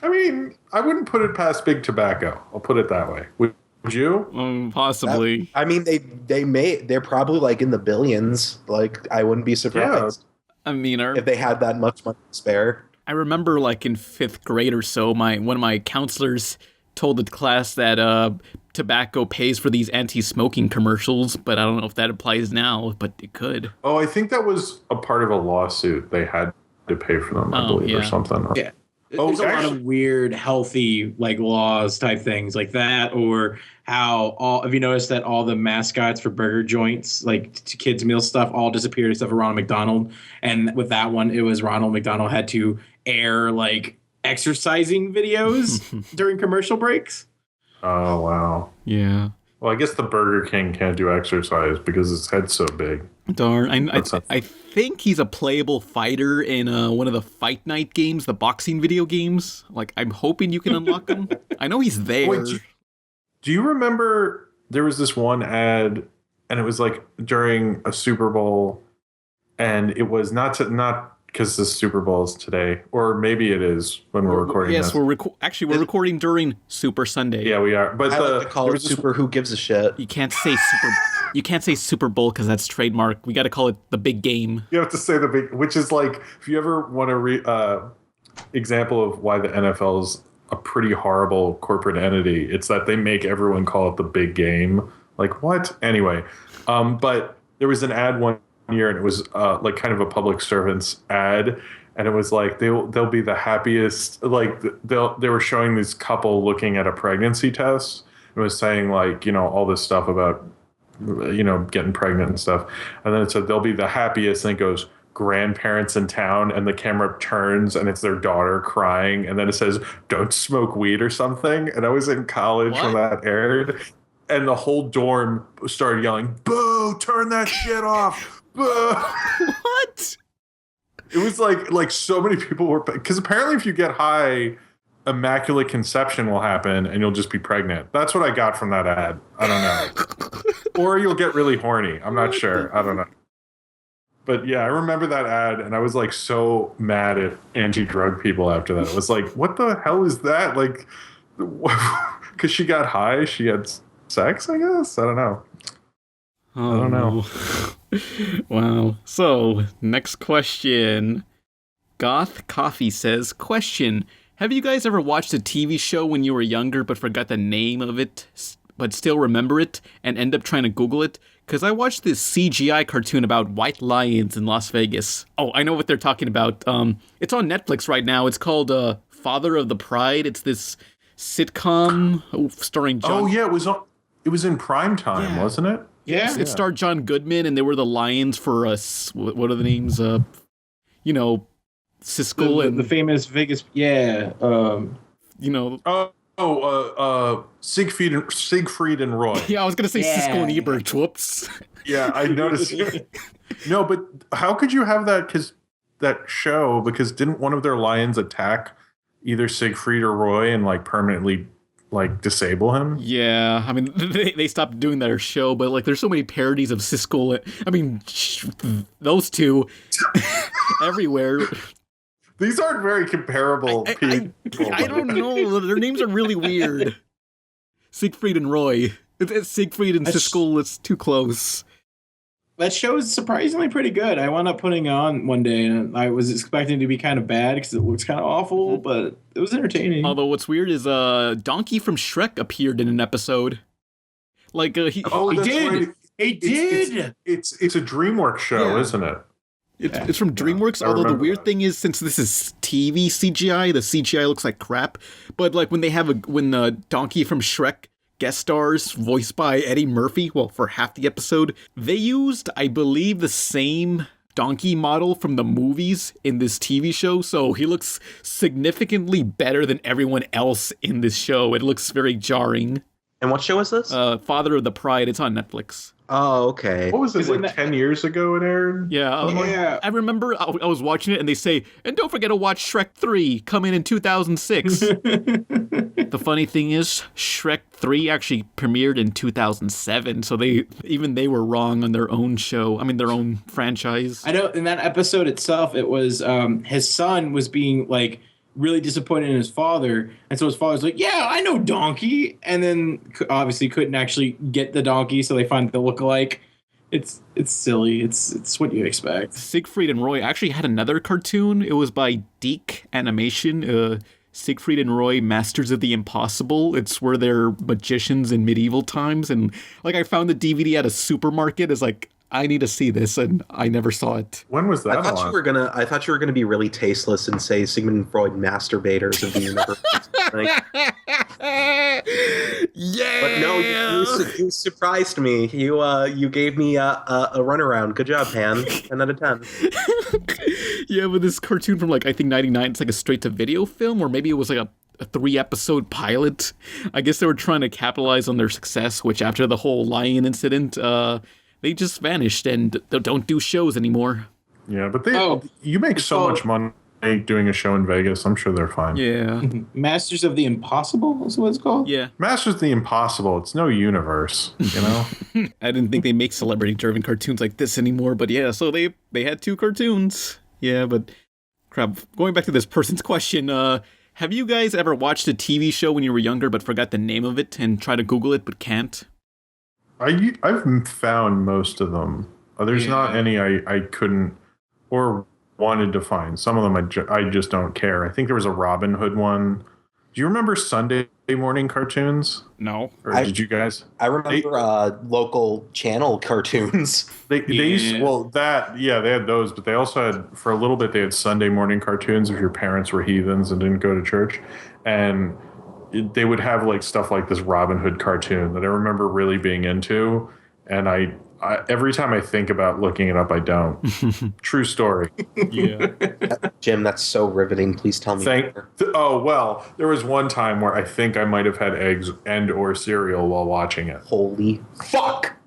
I mean, I wouldn't put it past Big Tobacco. I'll put it that way. Would you? Possibly. I mean, they're probably like in the billions. Like, I wouldn't be surprised. I mean, if they had that much money to spare. I remember, like in 5th grade or so, one of my counselors told the class that tobacco pays for these anti-smoking commercials, but I don't know if that applies now, but it could. Oh, I think that was a part of a lawsuit. They had to pay for them, I believe, or something. Yeah. There's a lot of weird, healthy, like laws type things like that, or have you noticed that all the mascots for burger joints, like to kids meal stuff, all disappeared except for Ronald McDonald. And with that one, it was Ronald McDonald had to air like exercising videos during commercial breaks. Oh, wow. Yeah. Well, I guess the Burger King can't do exercise because his head's so big. Darn. I think he's a playable fighter in one of the Fight Night games, the boxing video games. Like, I'm hoping you can unlock him. I know he's there. Wait, do you remember there was this one ad, and it was like during a Super Bowl, and it was not because the Super Bowl is today, or maybe it is when we're recording. Yes, this. we're recording during Super Sunday. Yeah, we are. But I like to call it Super Who Gives a Shit. You can't say Super. You can't say Super Bowl because that's trademark. We got to call it the big game. You have to say the big, which is like if you ever want to example of why the NFL is a pretty horrible corporate entity, it's that they make everyone call it the big game. Like what? Anyway, but there was an ad one year, and it was like kind of a public servant's ad, and it was like they'll be the happiest. Like they were showing this couple looking at a pregnancy test. It was saying like, you know, all this stuff about, you know, getting pregnant and stuff, and then it said they'll be the happiest, and it goes grandparents in town, and the camera turns and it's their daughter crying, and then it says don't smoke weed or something. And I was in college when that aired, and the whole dorm started yelling, "Boo, turn that shit off." What? It was like so many people were, because apparently if you get high, immaculate conception will happen and you'll just be pregnant. That's what I got from that ad. I don't know. Or you'll get really horny. I'm not sure. I don't know. But yeah, I remember that ad, and I was like so mad at anti-drug people after that. It was like, what the hell is that? Like, because she got high, she had sex, I guess? I don't know. Oh, I don't know. Wow. So, next question. Goth Coffee says, question, have you guys ever watched a TV show when you were younger but forgot the name of it, but still remember it, and end up trying to Google it? Because I watched this CGI cartoon about white lions in Las Vegas. Oh, I know what they're talking about. It's on Netflix right now. It's called Father of the Pride. It's this sitcom starring John... Oh, yeah, it was in prime time, wasn't it? Yeah. It starred John Goodman, and they were the lions for us. What are the names? You know, Siskel and the famous Vegas. Yeah. You know. Siegfried and Roy. Yeah, I was gonna say Siskel and Ebert. Whoops. Yeah, I noticed. No, but how could you have that show? Because didn't one of their lions attack either Siegfried or Roy and like permanently like disable him? Yeah, I mean they stopped doing their show, but like there's so many parodies of Siskel. I mean, those two everywhere. These aren't very comparable people. I don't know. Their names are really weird. Siegfried and Roy. It's Siegfried and Siskel. It's too close. That show is surprisingly pretty good. I wound up putting it on one day, and I was expecting it to be kind of bad because it looks kind of awful, but it was entertaining. Although what's weird is Donkey from Shrek appeared in an episode. Like he did. Right. He did. It's a DreamWorks show, isn't it? It's from DreamWorks, although the weird thing is, since this is TV CGI, the CGI looks like crap. But like when Donkey from Shrek guest stars, voiced by Eddie Murphy, well, for half the episode, they used, I believe, the same donkey model from the movies in this TV show, so he looks significantly better than everyone else in this show. It looks very jarring. And what show is this? Father of the Pride. It's on Netflix. Oh, okay. What was it, like 10 years ago it aired? Yeah. I remember I was watching it and they say, and don't forget to watch Shrek 3, coming in 2006. The funny thing is, Shrek 3 actually premiered in 2007, so they were wrong on their own show. I mean, their own franchise. I know in that episode itself, it was his son was being like really disappointed in his father. And so his father's like, yeah, I know Donkey. And then obviously couldn't actually get the donkey. So they find the lookalike. It's silly. It's what you expect. Siegfried and Roy actually had another cartoon. It was by DiC Animation. Siegfried and Roy, Masters of the Impossible. It's where they're magicians in medieval times. And like I found the DVD at a supermarket. It's like, I need to see this, and I never saw it. When was that? I thought you were gonna be really tasteless and say Sigmund Freud masturbators of the universe. Yeah. But no, you surprised me. You gave me a runaround. Good job, Pan. 10 out of 10. Yeah, but this cartoon from like I think '99. It's like a straight to video film, or maybe it was like a 3-episode pilot. I guess they were trying to capitalize on their success, which after the whole lion incident, they just vanished and don't do shows anymore. Yeah, but you make so much money doing a show in Vegas. I'm sure they're fine. Yeah. Masters of the Impossible is what it's called? Yeah. Masters of the Impossible. It's no universe, you know? I didn't think they make celebrity-driven cartoons like this anymore, but yeah, so they had 2 cartoons. Yeah, but crap. Going back to this person's question, have you guys ever watched a TV show when you were younger but forgot the name of it and tried to Google it but can't? I've found most of them. There's not any I couldn't or wanted to find. Some of them I just don't care. I think there was a Robin Hood one. Do you remember Sunday morning cartoons? No. Or did you guys? I remember local channel cartoons. They used they had those, but they also had, for a little bit, they had Sunday morning cartoons if your parents were heathens and didn't go to church. And they would have like stuff like this Robin Hood cartoon that I remember really being into, and I every time I think about looking it up, I don't. True story. Yeah. Jim, that's so riveting. Please tell me. Well, there was one time where I think I might have had eggs and or cereal while watching it. Holy fuck.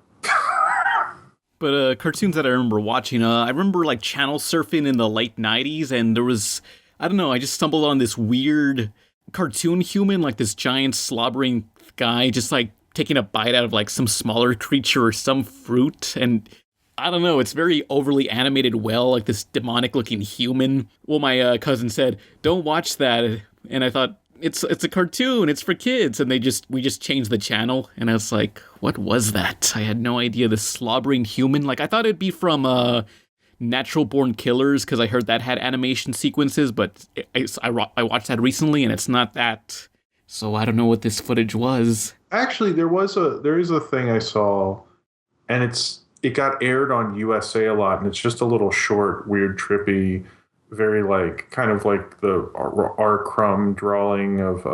But cartoons that I remember watching, I remember like channel surfing in the late 90s, and there was, I don't know, I just stumbled on this weird cartoon human, like this giant slobbering guy just like taking a bite out of like some smaller creature or some fruit, and I don't know, it's very overly animated like this demonic looking human. Well, my cousin said, don't watch that, and I thought, it's a cartoon, it's for kids, and we just changed the channel, and I was like, what was that? I had no idea. The slobbering human, like I thought it'd be from Natural Born Killers, because I heard that had animation sequences, but I watched that recently, and it's not that. So I don't know what this footage was. Actually, there is a thing I saw, and it got aired on USA a lot, and it's just a little short, weird, trippy, very like kind of like the R. Crumb drawing of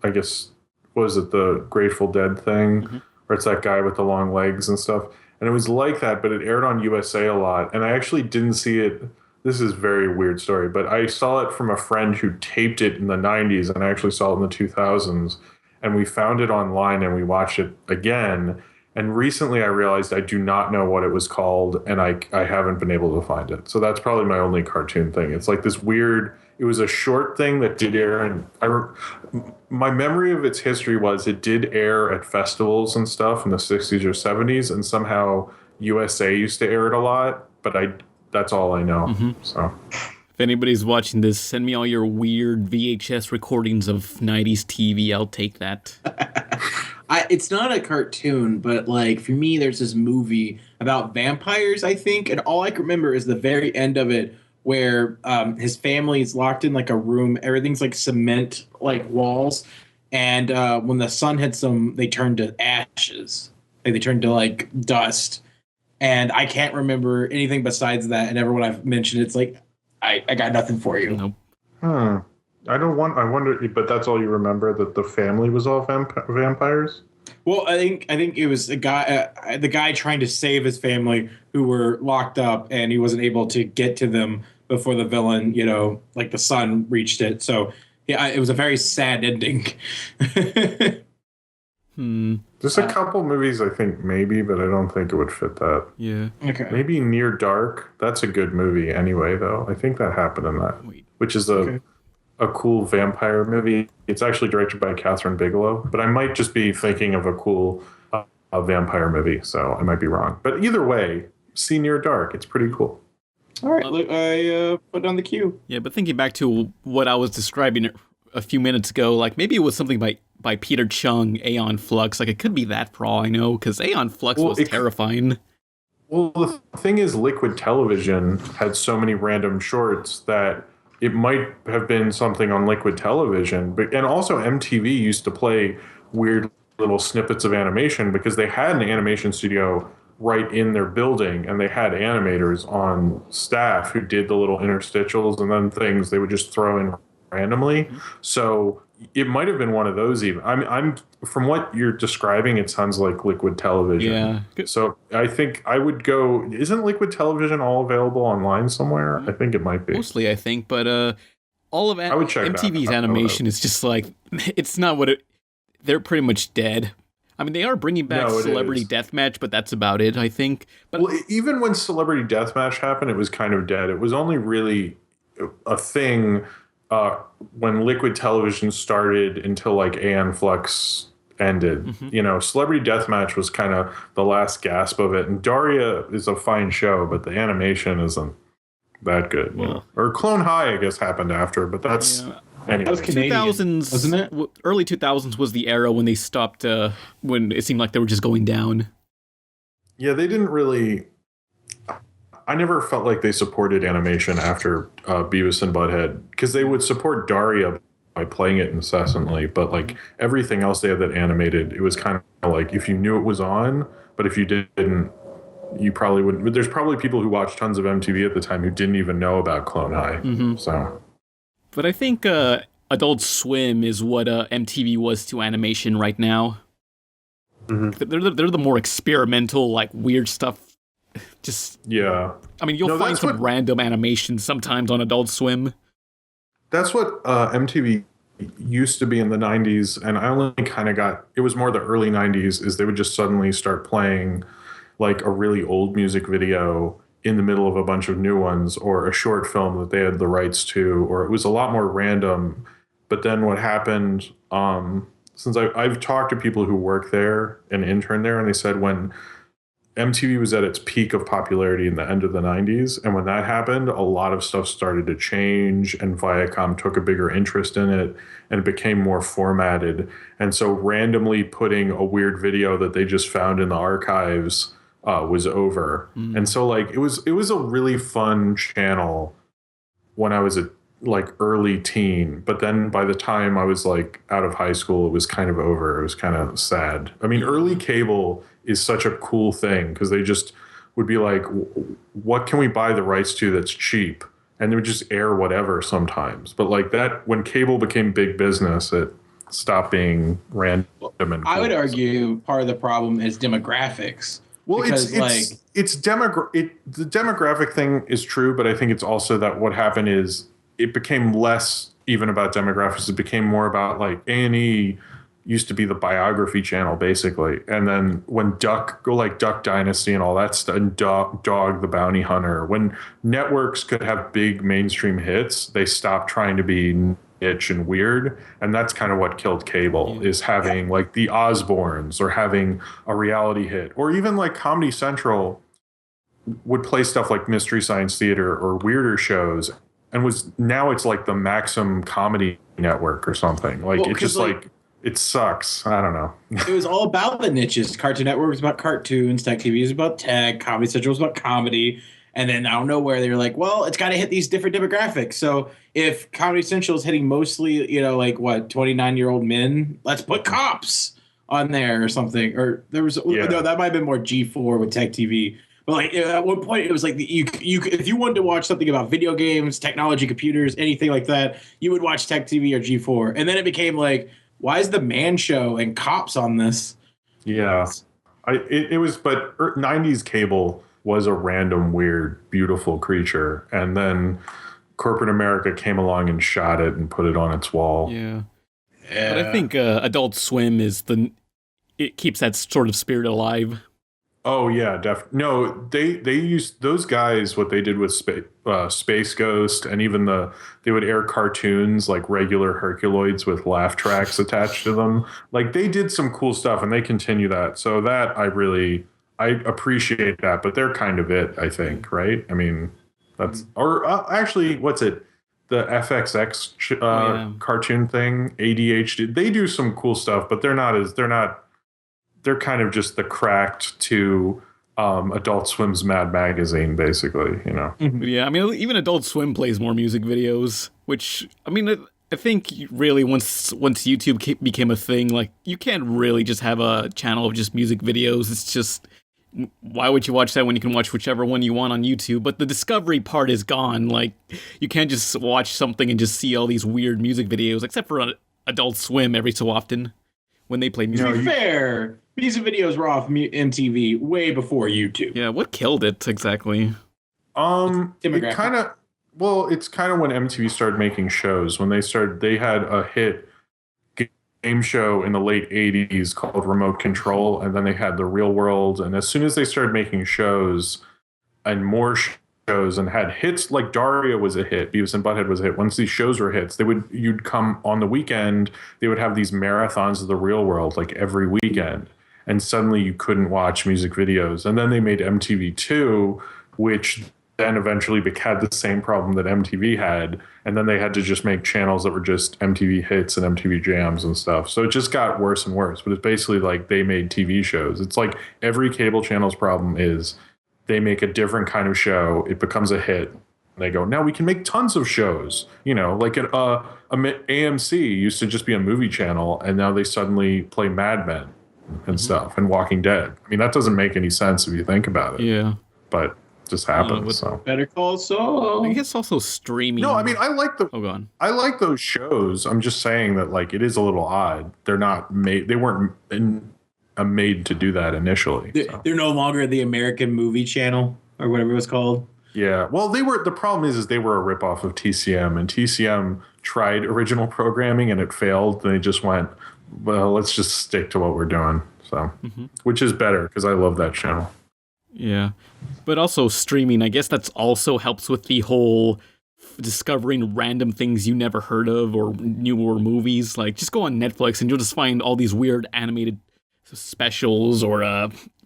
I guess, what was it, the Grateful Dead thing, where it's that guy with the long legs and stuff. And it was like that, but it aired on USA a lot. And I actually didn't see it. This is a very weird story, but I saw it from a friend who taped it in the 90s, and I actually saw it in the 2000s. And we found it online and we watched it again. And recently I realized I do not know what it was called, and I haven't been able to find it. So that's probably my only cartoon thing. It's like this weird, it was a short thing that did air, and my memory of its history was it did air at festivals and stuff in the 60s or 70s, and somehow USA used to air it a lot, but that's all I know. So if anybody's watching this, send me all your weird VHS recordings of 90s TV. I'll take that. It's not a cartoon, but like for me, there's this movie about vampires, I think, and all I can remember is the very end of it, where his family is locked in like a room. Everything's like cement, like walls, and when the sun hits them, they turn to ashes. Like, they turn to like dust, and I can't remember anything besides that. And everyone I've mentioned, it's like I got nothing for you. Nope. I wonder, but that's all you remember, that the family was all vampires? Well, I think it was the guy trying to save his family who were locked up, and he wasn't able to get to them before the villain, like the sun reached it. So yeah, it was a very sad ending. There's a couple movies I think maybe, but I don't think it would fit that. Yeah. Okay. Maybe Near Dark. That's a good movie anyway, though. I think that happened in that, which is a cool vampire movie. It's actually directed by Catherine Bigelow, but I might just be thinking of a cool vampire movie, so I might be wrong. But either way, see Near Dark. It's pretty cool. All right, look, I put it on the queue. Yeah, but thinking back to what I was describing a few minutes ago, like maybe it was something by Peter Chung, Aeon Flux. Like it could be that for all I know, because Aeon Flux was terrifying. Well, the thing is, Liquid Television had so many random shorts that it might have been something on Liquid Television. But and also MTV used to play weird little snippets of animation because they had an animation studio right in their building, and they had animators on staff who did the little interstitials and then things they would just throw in randomly. So it might have been one of those even. I'm from what you're describing, it sounds like Liquid Television. Yeah. So I think I would go, isn't Liquid Television all available online somewhere? I think it might be. Mostly, I think, but all of I would check MTV's that. animation is just like, it's not what it, they're pretty much dead. I mean, they are bringing back Celebrity Deathmatch, but that's about it, I think. But well, even when Celebrity Deathmatch happened, it was kind of dead. It was only really a thing when Liquid Television started until like Aeon Flux ended. Mm-hmm. You know, Celebrity Deathmatch was kind of the last gasp of it. And Daria is a fine show, but the animation isn't that good. Well, or Clone High, I guess, happened after, but that's... Yeah. Anyway. That was Canadian, 2000s, wasn't it? Early 2000s was the era when they stopped, when it seemed like they were just going down. Yeah, they didn't really... I never felt like they supported animation after Beavis and Butthead, because they would support Daria by playing it incessantly, but like everything else they had that animated, it was kind of like if you knew it was on, but if you didn't, you probably wouldn't. But there's probably people who watched tons of MTV at the time who didn't even know about Clone High. Mm-hmm. So... But I think Adult Swim is what MTV was to animation right now. Mm-hmm. They're the more experimental, like weird stuff. Just yeah. I mean, you'll find some random animation sometimes on Adult Swim. That's what MTV used to be in the 90s, and I only kind of got... It was more the early 90s, is they would just suddenly start playing like a really old music video in the middle of a bunch of new ones, or a short film that they had the rights to, or it was a lot more random. But then what happened, since I've talked to people who work there and intern there, and they said when MTV was at its peak of popularity in the end of the 90s, and when that happened, a lot of stuff started to change, and Viacom took a bigger interest in it, and it became more formatted. And so randomly putting a weird video that they just found in the archives was over. And so like it was a really fun channel when I was a like early teen, but then by the time I was like out of high school, it was kind of over. It was kind of sad. I mean, early cable is such a cool thing because they just would be like, what can we buy the rights to that's cheap? And they would just air whatever sometimes. But like that, when cable became big business, it stopped being random and cool. I would argue part of the problem is demographics. Well, because, the demographic thing is true, but I think it's also that what happened is it became less even about demographics. It became more about like A&E used to be the biography channel basically, and then when Duck Dynasty and all that stuff, and Dog the Bounty Hunter, when networks could have big mainstream hits, they stopped trying to be niche and weird, and that's kind of what killed cable, is having like the Osbournes or having a reality hit, or even like Comedy Central would play stuff like Mystery Science Theater or weirder shows, and now it's like the Maxim Comedy Network or something. Like it just like it sucks. I don't know. It was all about the niches. Cartoon Network was about cartoons, Tech TV was about tech, Comedy Central was about comedy. And then out of nowhere, they were like, well, it's got to hit these different demographics. So if Comedy Central is hitting mostly, 29-year-old men, let's put cops on there or something. Or there was, no, that might have been more G4 with Tech TV. But like at one point, it was like you if you wanted to watch something about video games, technology, computers, anything like that, you would watch Tech TV or G4. And then it became like, why is the Man Show and cops on this? Yeah, it was, but 90s cable was a random, weird, beautiful creature. And then corporate America came along and shot it and put it on its wall. Yeah. But I think Adult Swim it keeps that sort of spirit alive. Oh, yeah, definitely. No, they used those guys, what they did with Space Ghost, and even they would air cartoons like regular Herculoids with laugh tracks attached to them. Like they did some cool stuff, and they continue that. So that I appreciate that, but they're kind of it, I think, right? I mean, That's or actually, what's it? The FXX cartoon thing, ADHD. They do some cool stuff, but they're kind of just the cracked to Adult Swim's Mad Magazine, basically, you know. Yeah, I mean, even Adult Swim plays more music videos, which, I mean, I think really once YouTube became a thing, like, you can't really just have a channel of just music videos. It's just, why would you watch that when you can watch whichever one you want on YouTube? But the discovery part is gone. Like, you can't just watch something and just see all these weird music videos, except for Adult Swim every so often when they play music. To be fair, music videos were off MTV way before YouTube. Yeah, what killed it exactly? It kind of, well, it's kind of when MTV started making shows. When they had a hit game show in the late 80s called Remote Control, and then they had The Real World. And as soon as they started making shows and more shows and had hits, like Daria was a hit, Beavis and Butthead was a hit. Once these shows were hits, you'd come on the weekend, they would have these marathons of The Real World like every weekend. And suddenly you couldn't watch music videos. And then they made MTV2, which then eventually had the same problem that MTV had. And then they had to just make channels that were just MTV hits and MTV jams and stuff. So it just got worse and worse. But it's basically like they made TV shows. It's like every cable channel's problem is they make a different kind of show. It becomes a hit. And they go, now we can make tons of shows. You know, like at AMC used to just be a movie channel. And now they suddenly play Mad Men and stuff and Walking Dead. I mean, that doesn't make any sense if you think about it. Yeah. But just happens. So Better Call Saul. I guess also streaming. No, I mean, I like go on. I like those shows. I'm just saying that like it is a little odd. They're not made. They weren't made to do that initially. They're no longer the American Movie Channel or whatever it was called. Yeah. Well, they were. The problem is they were a ripoff of TCM, and TCM tried original programming and it failed. And they just went, well, let's just stick to what we're doing. So, which is better because I love that channel. Yeah. But also streaming, I guess that's also helps with the whole discovering random things you never heard of or newer movies. Like, just go on Netflix and you'll just find all these weird animated specials or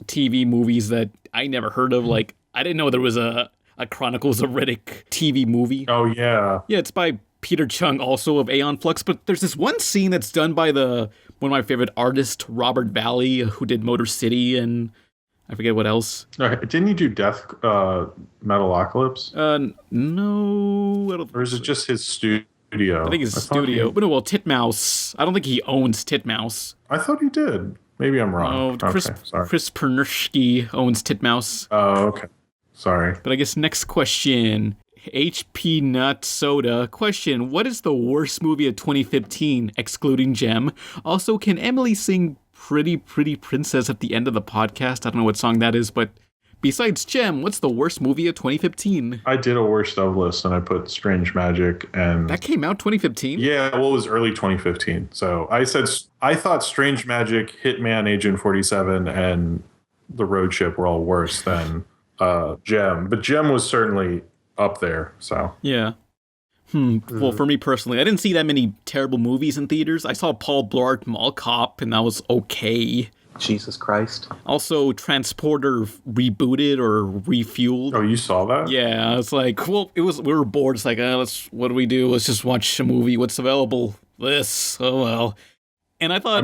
TV movies that I never heard of. Like, I didn't know there was a Chronicles of Riddick TV movie. Oh, yeah. Yeah, it's by Peter Chung, also of Aeon Flux. But there's this one scene that's done by one of my favorite artists, Robert Valley, who did Motor City and I forget what else. Didn't you do Death Metalocalypse? No. I don't or is it just his studio? I think it's studio. But no, well, Titmouse. I don't think he owns Titmouse. I thought he did. Maybe I'm wrong. Oh, Chris Pernushki owns Titmouse. Oh, okay. Sorry. But I guess next question. HP Nut Soda. Question, what is the worst movie of 2015, excluding Gem? Also, can Emily sing Pretty Pretty Princess at the end of the podcast? I don't know what song that is, but besides Gem, what's the worst movie of 2015? I did a worst of list and I put Strange Magic and... That came out 2015? Yeah, well, it was early 2015. So I thought Strange Magic, Hitman, Agent 47, and The Road Ship were all worse than Gem. But Gem was certainly up there, so... Yeah. Well, for me personally, I didn't see that many terrible movies in theaters. I saw Paul Blart Mall Cop, and that was okay. Jesus Christ. Also, Transporter rebooted or refueled. Oh, you saw that? Yeah, it's like, well, we were bored. It's like, what do we do? Let's just watch a movie. What's available? This. Oh, well. And I thought,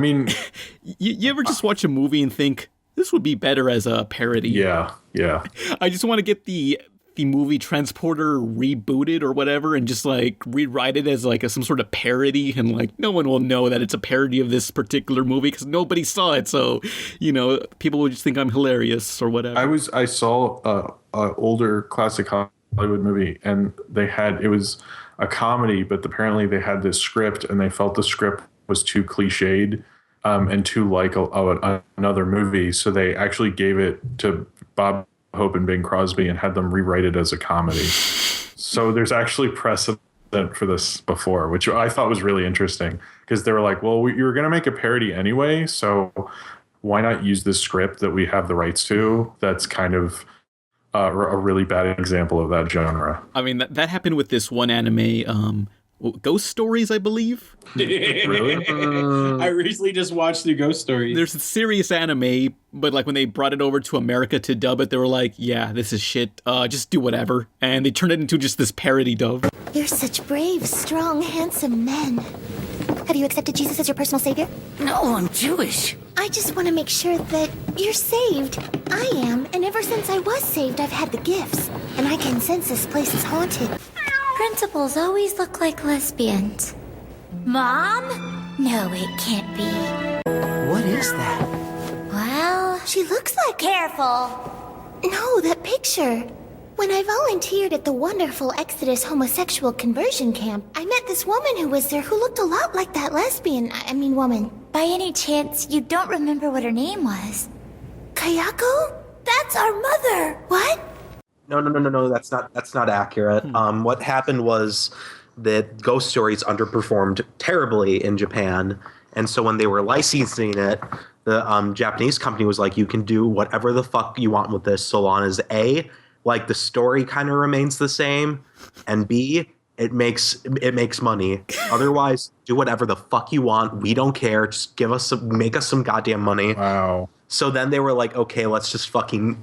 you ever just watch a movie and think, this would be better as a parody? Yeah. I just want to get the movie Transporter rebooted or whatever and just like rewrite it as like some sort of parody, and like no one will know that it's a parody of this particular movie because nobody saw it, so people will just think I'm hilarious or whatever. I saw a older classic Hollywood movie and it was a comedy, but apparently they had this script and they felt the script was too cliched and too like another movie, so they actually gave it to Bob Hope and Bing Crosby and had them rewrite it as a comedy. So there's actually precedent for this before, which I thought was really interesting because they were like, well, you're going to make a parody anyway, so why not use this script that we have the rights to? That's kind of a really bad example of that genre. I mean, that happened with this one anime, Ghost Stories, I believe. Really? I recently just watched the Ghost Story. There's a serious anime, but like when they brought it over to America to dub it, they were like, yeah, this is shit. Just do whatever. And they turned it into just this parody dub. You're such brave, strong, handsome men. Have you accepted Jesus as your personal savior? No, I'm Jewish. I just want to make sure that you're saved. I am, and ever since I was saved, I've had the gifts. And I can sense this place is haunted. Principals always look like lesbians. Mom? No, it can't be. What is that? Well, she looks like... Careful! No, that picture. When I volunteered at the wonderful Exodus homosexual conversion camp, I met this woman who was there who looked a lot like that woman. By any chance, you don't remember what her name was? Kayako? That's our mother! What? No, that's not accurate. What happened was that Ghost Stories underperformed terribly in Japan, and so when they were licensing it, the Japanese company was like, you can do whatever the fuck you want with this, so long as A, like the story kind of remains the same, and B, it makes money. Otherwise, do whatever the fuck you want. We don't care. Just make us some goddamn money. Wow. So then they were like, okay, let's just fucking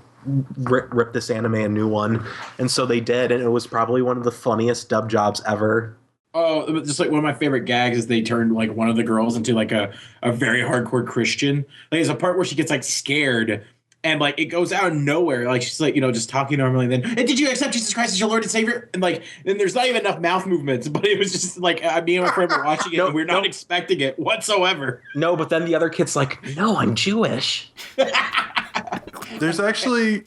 rip this anime a new one. And so they did, and it was probably one of the funniest dub jobs ever. Oh, just like one of my favorite gags is they turned like one of the girls into like a very hardcore Christian. Like there's a part where she gets like scared and like it goes out of nowhere. Like she's like, just talking normally. And then, did you accept Jesus Christ as your Lord and Savior? And like, then there's not even enough mouth movements, but it was just like me and my friend were watching it and we're not expecting it whatsoever. No, but then the other kid's like, no, I'm Jewish. There's actually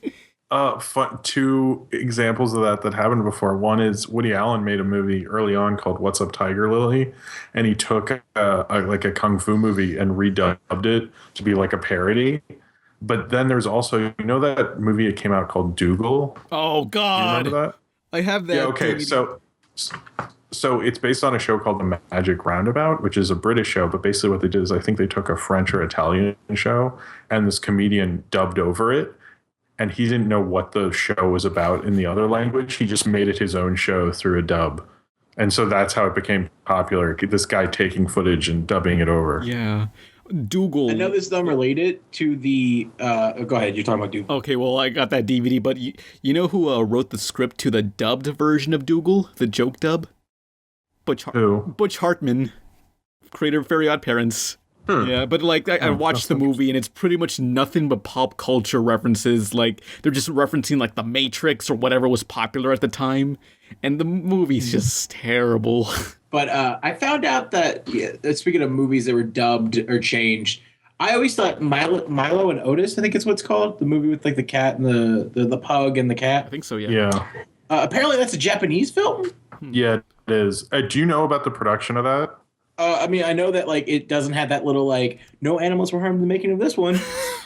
two examples of that happened before. One is Woody Allen made a movie early on called What's Up, Tiger Lily? And he took a kung fu movie and redubbed it to be like a parody. But then there's also, that movie that came out called Dougal? Oh, God. You remember that? I have that. Yeah, okay. DVD. So it's based on a show called The Magic Roundabout, which is a British show. But basically what they did is I think they took a French or Italian show and this comedian dubbed over it. And he didn't know what the show was about in the other language. He just made it his own show through a dub. And so that's how it became popular. This guy taking footage and dubbing it over. Yeah. Dougal. I know this is unrelated to the... go ahead, you're talking about Dougal. Okay, well, I got that DVD, but you know who wrote the script to the dubbed version of Dougal? The joke dub? Butch Hartman, creator of Very Odd Parents. Yeah, but like I watched the movie and it's pretty much nothing but pop culture references. Like they're just referencing like The Matrix or whatever was popular at the time, and the movie's just terrible. But I found out that speaking of movies that were dubbed or changed, I always thought Milo and Otis, I think it's what's called, the movie with like the cat and the pug and the cat. I think so. Yeah. Yeah. Apparently that's a Japanese film. Yeah, it is. Do you know about the production of that? I mean, I know that like it doesn't have that little like no animals were harmed in the making of this one.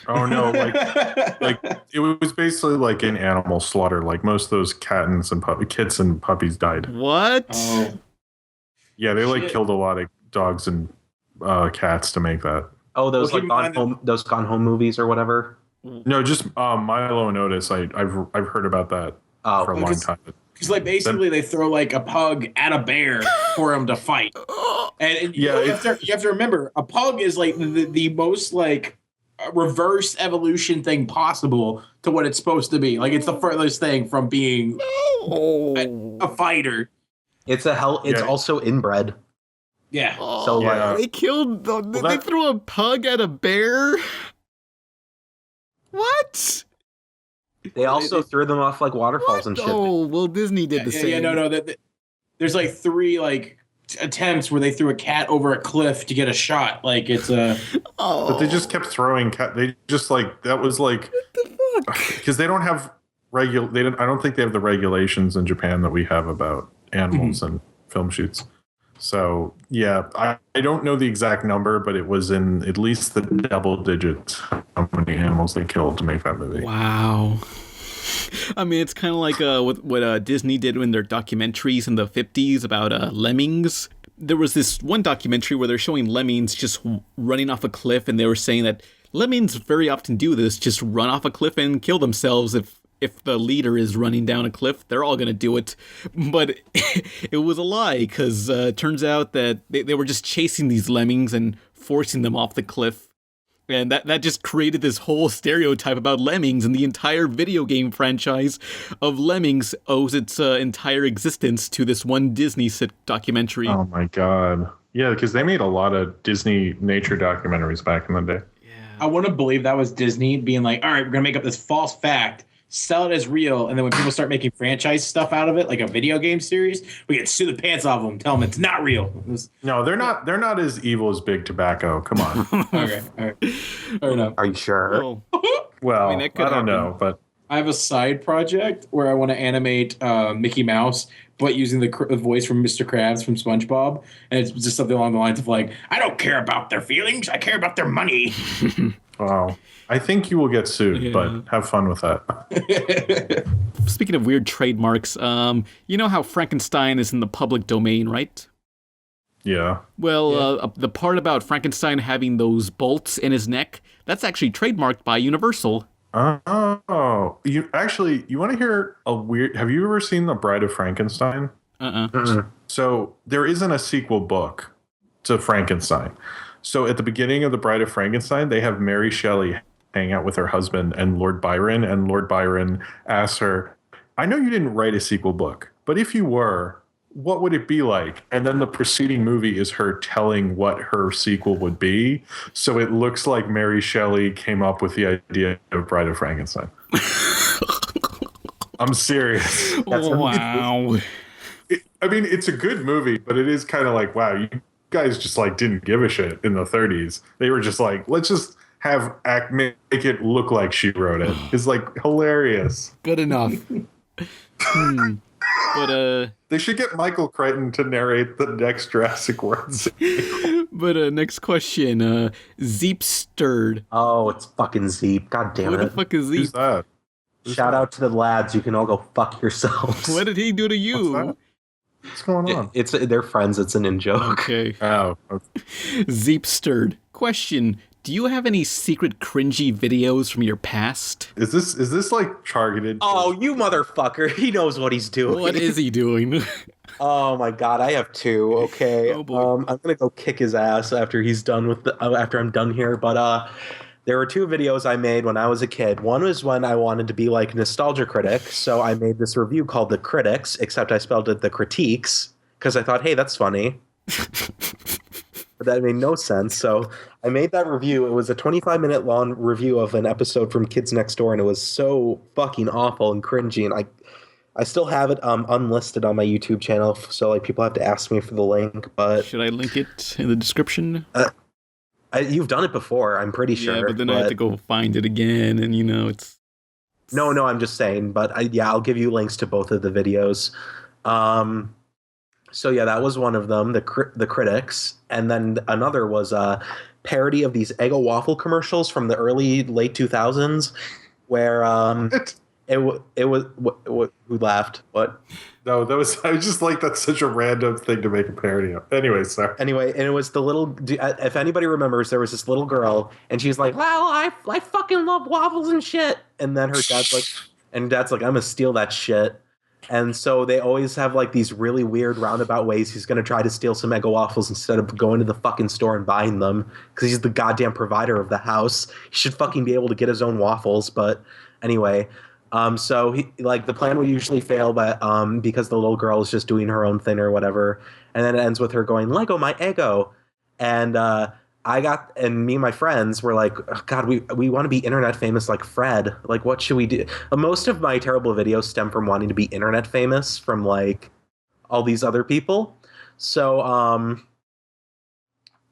Oh no, like it was basically like an animal slaughter. Like most of those kits and puppies died. What? Oh. Yeah, they like killed a lot of dogs and cats to make that. Oh, those those Gone Home movies or whatever. No, just Milo and Otis. I've heard about that for a long time. Because like basically they throw like a pug at a bear for him to fight, and you have to remember a pug is like the most like reverse evolution thing possible to what it's supposed to be. Like it's the furthest thing from being a fighter. It's also inbred. Yeah. So they killed. They threw a pug at a bear. What? They also threw them off like waterfalls and shit. Oh, well, Disney did the same. Yeah, no. There's like 3 like attempts where they threw a cat over a cliff to get a shot. Like it's a. But they just kept throwing cat. They just like that was like. What the fuck? Because they don't have I don't think they have the regulations in Japan that we have about animals and film shoots. So yeah, I don't know the exact number, but it was in at least the double digits how many animals they killed to make that movie. Wow. I mean, it's kind of like what Disney did in their documentaries in the 50s about lemmings. There was this one documentary where they're showing lemmings just running off a cliff, and they were saying that lemmings very often do this, just run off a cliff and kill themselves if if the leader is running down a cliff, they're all gonna do it. But it was a lie, because turns out that they were just chasing these lemmings and forcing them off the cliff. And that just created this whole stereotype about lemmings, and the entire video game franchise of Lemmings owes its entire existence to this one Disney documentary. Oh my god. Yeah, because they made a lot of Disney nature documentaries back in the day. I want to believe that was Disney being like, all right, we're going to make up this false fact, sell it as real, and then when people start making franchise stuff out of it, like a video game series, we can sue the pants off them, tell them it's not real. No, they're not as evil as Big Tobacco. Come on. Okay, all right. Fair enough. Are you sure? Well, I mean, that could I don't happen. know, but I have a side project where I want to animate Mickey Mouse, but using the voice from Mr. Krabs from SpongeBob. And it's just something along the lines of like, I don't care about their feelings. I care about their money. wow. I think you will get sued, but have fun with that. Speaking of weird trademarks, you know how Frankenstein is in the public domain, right? Yeah. Well, the part about Frankenstein having those bolts in his neck, that's actually trademarked by Universal. Oh, you want to hear a weird? Have you ever seen The Bride of Frankenstein? So there isn't a sequel book to Frankenstein. So at the beginning of The Bride of Frankenstein, they have Mary Shelley hang out with her husband and Lord Byron asks her, "I know you didn't write a sequel book, but if you were, what would it be like?" And then the preceding movie is her telling what her sequel would be. So it looks like Mary Shelley came up with the idea of Bride of Frankenstein. I'm serious. Wow. I mean, it's a good movie, but it is kind of like, wow, you guys just like didn't give a shit in the 30s. They were just like, let's just make it look like she wrote it. It's like hilarious. Good enough. But they should get Michael Crichton to narrate the next Jurassic World scene. But next question, Zeepstirred. Oh, it's fucking Zeep. God damn it. What the fuck is Zeep? Who's that? Shout out to the lads. You can all go fuck yourselves. What did he do to you? What's going on? They're friends. It's an in-joke. Okay. Oh. Okay. Zeepstirred. Question. Do you have any secret cringy videos from your past? Is this like targeted? Oh, you motherfucker. He knows what he's doing. What is he doing? Oh my god, I have two. Okay. Oh boy. I'm gonna go kick his ass after he's done with after I'm done here. But there were two videos I made when I was a kid. One was when I wanted to be like a nostalgia critic, so I made this review called The Critics, except I spelled it The Critiques, because I thought, hey, that's funny. But that made no sense. So I made that review. It was a 25-minute long review of an episode from Kids Next Door, and it was so fucking awful and cringy. And I still have it unlisted on my YouTube channel, so like people have to ask me for the link. But should I link it in the description? You've done it before, I'm pretty sure. Yeah, but then I have to go find it again, and it's... No, I'm just saying. But I'll give you links to both of the videos. So yeah, that was one of them, the Critics. And then another was a parody of these Eggo waffle commercials from the late 2000s, where it was who laughed? What? No, I was just like, that's such a random thing to make a parody of. Anyway, sorry. Anyway, and it was the little. If anybody remembers, there was this little girl, and she's like, "Well, I fucking love waffles and shit." And then her dad's like, "I'm gonna steal that shit." And so they always have like these really weird roundabout ways he's gonna try to steal some Eggo waffles instead of going to the fucking store and buying them, because he's the goddamn provider of the house. He should fucking be able to get his own waffles. But anyway. So he, like, the plan would usually fail, but because the little girl is just doing her own thing or whatever, and then it ends with her going, "Lego my Eggo," and me and my friends were like, oh, God, we want to be internet famous like Fred. Like, what should we do? Most of my terrible videos stem from wanting to be internet famous from like all these other people. So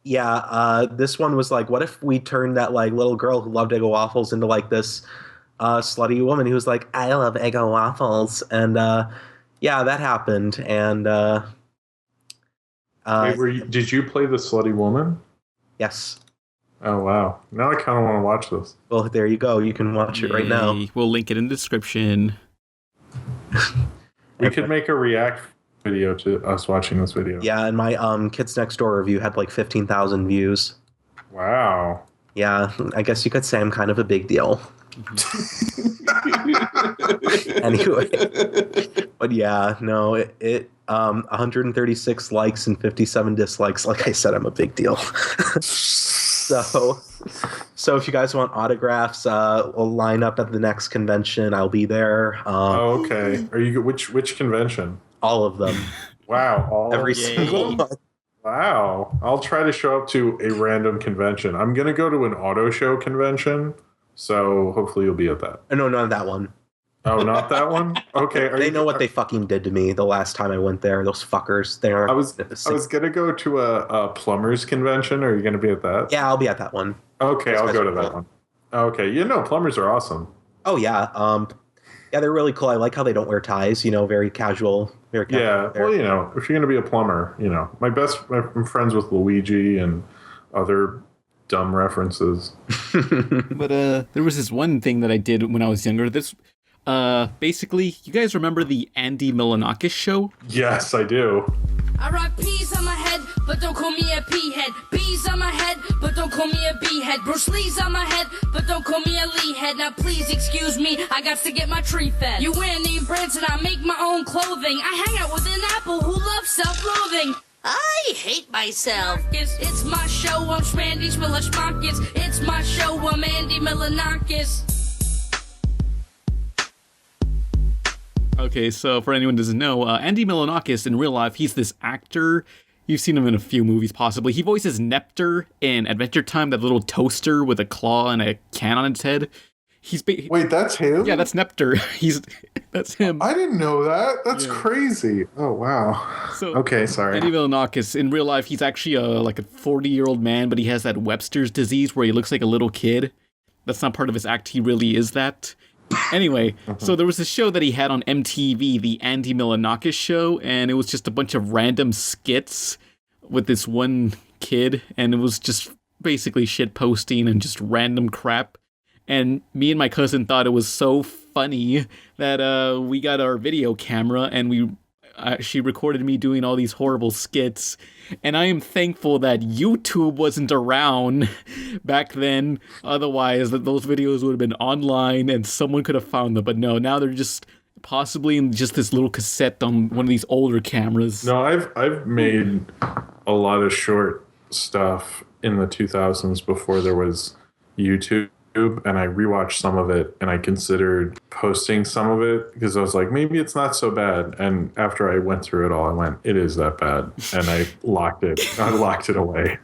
this one was like, what if we turned that like little girl who loved Eggo waffles into like this slutty woman who was like, "I love Eggo waffles," and that happened. And wait, did you play the slutty woman? Yes. Oh wow! Now I kind of want to watch this. Well, there you go. You can watch it right now. We'll link it in the description. We could make a react video to us watching this video. Yeah, and my Kids Next Door review had like 15,000 views. Wow. Yeah, I guess you could say I'm kind of a big deal. Anyway, but yeah, no, it 136 likes and 57 dislikes. Like I said, I'm a big deal. So if you guys want autographs, we'll line up at the next convention. I'll be there. Okay. Are you which convention? All of them. Wow. Every single one. Wow. I'll try to show up to a random convention. I'm going to go to an auto show convention, so hopefully you'll be at that. No, not that one. Oh, not that one? Okay. They know what they fucking did to me the last time I went there. Those fuckers. I was going to go to a plumbers convention. Are you going to be at that? Yeah, I'll be at that one. Okay, I'll go to that one. Okay. Plumbers are awesome. Oh, yeah. Yeah, they're really cool. I like how they don't wear ties, very casual. Yeah, well, if you're going to be a plumber, I'm friends with Luigi and other dumb references. But there was this one thing that I did when I was younger. This, basically, you guys remember the Andy Milonakis show? Yes, I do. I rock peas on my head, but don't call me a pea head. Bees on my head, but don't call me a bee head. Bruce Lee's on my head, but don't call me a Lee head. Now please excuse me, I got to get my tree fed. You wear name brands and I make my own clothing. I hang out with an apple who loves self-loathing. I hate myself. It's my show, I'm Spandy Schmillerschmackis. It's my show, I'm Andy Milonakis. Okay, so for anyone who doesn't know, Andy Milonakis in real life, he's this actor. You've seen him in a few movies, possibly. He voices Nepter in Adventure Time, that little toaster with a claw and a can on its head. Wait, that's him? Yeah, that's Nepter. That's him. I didn't know that. That's crazy. Oh, wow. So, okay, sorry. Andy Milonakis, in real life, he's actually like a 40-year-old man, but he has that Webster's disease where he looks like a little kid. That's not part of his act. He really is that. Anyway, so there was a show that he had on MTV, the Andy Milonakis show, and it was just a bunch of random skits with this one kid, and it was just basically shit posting and just random crap. And me and my cousin thought it was so funny that we got our video camera and she recorded me doing all these horrible skits. And I am thankful that YouTube wasn't around back then. Otherwise, those videos would have been online and someone could have found them. But no, now they're just possibly in just this little cassette on one of these older cameras. No, I've made a lot of short stuff in the 2000s before there was YouTube. And I rewatched some of it and I considered posting some of it because I was like, maybe it's not so bad. And after I went through it all, I went, it is that bad. And I locked it away.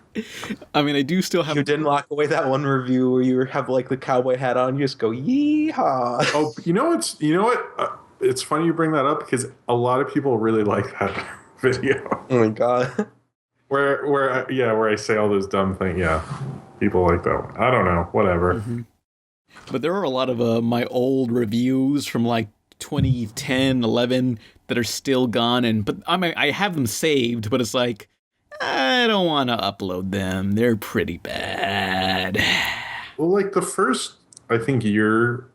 I mean, I do still have... You didn't lock away that one review where you have like the cowboy hat on, you just go, yeehaw. Oh, you know what? It's funny you bring that up because a lot of people really like that video. Oh my God. Where I say all those dumb things. Yeah. People like that one. I don't know. Whatever. Mm-hmm. But there are a lot of my old reviews from like 2010, 11 that are still gone. But I have them saved, but it's like, I don't want to upload them. They're pretty bad. Well, like the first, I think, year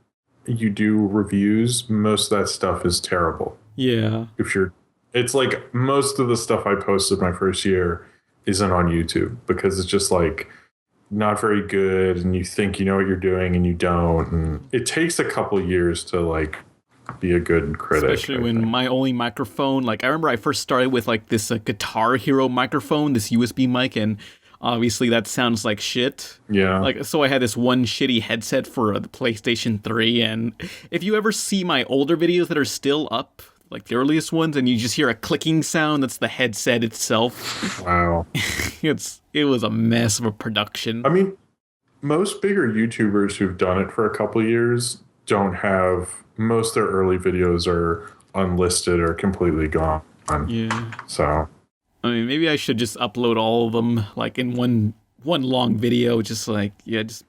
you do reviews, most of that stuff is terrible. Yeah. It's like most of the stuff I posted my first year isn't on YouTube because it's just like, not very good, and you think you know what you're doing and you don't, and it takes a couple years to like be a good critic. Especially when my only microphone, like I remember I first started with like this Guitar Hero microphone, this USB mic, and obviously that sounds like shit. Yeah. Like, so I had this one shitty headset for the PlayStation 3, and if you ever see my older videos that are still up, like the earliest ones, and you just hear a clicking sound, that's the headset itself. Wow. It was a mess of a production. I mean, most bigger YouTubers who've done it for a couple of years don't have, most of their early videos are unlisted or completely gone. Yeah. So. I mean, maybe I should just upload all of them, like in one long video, just like, just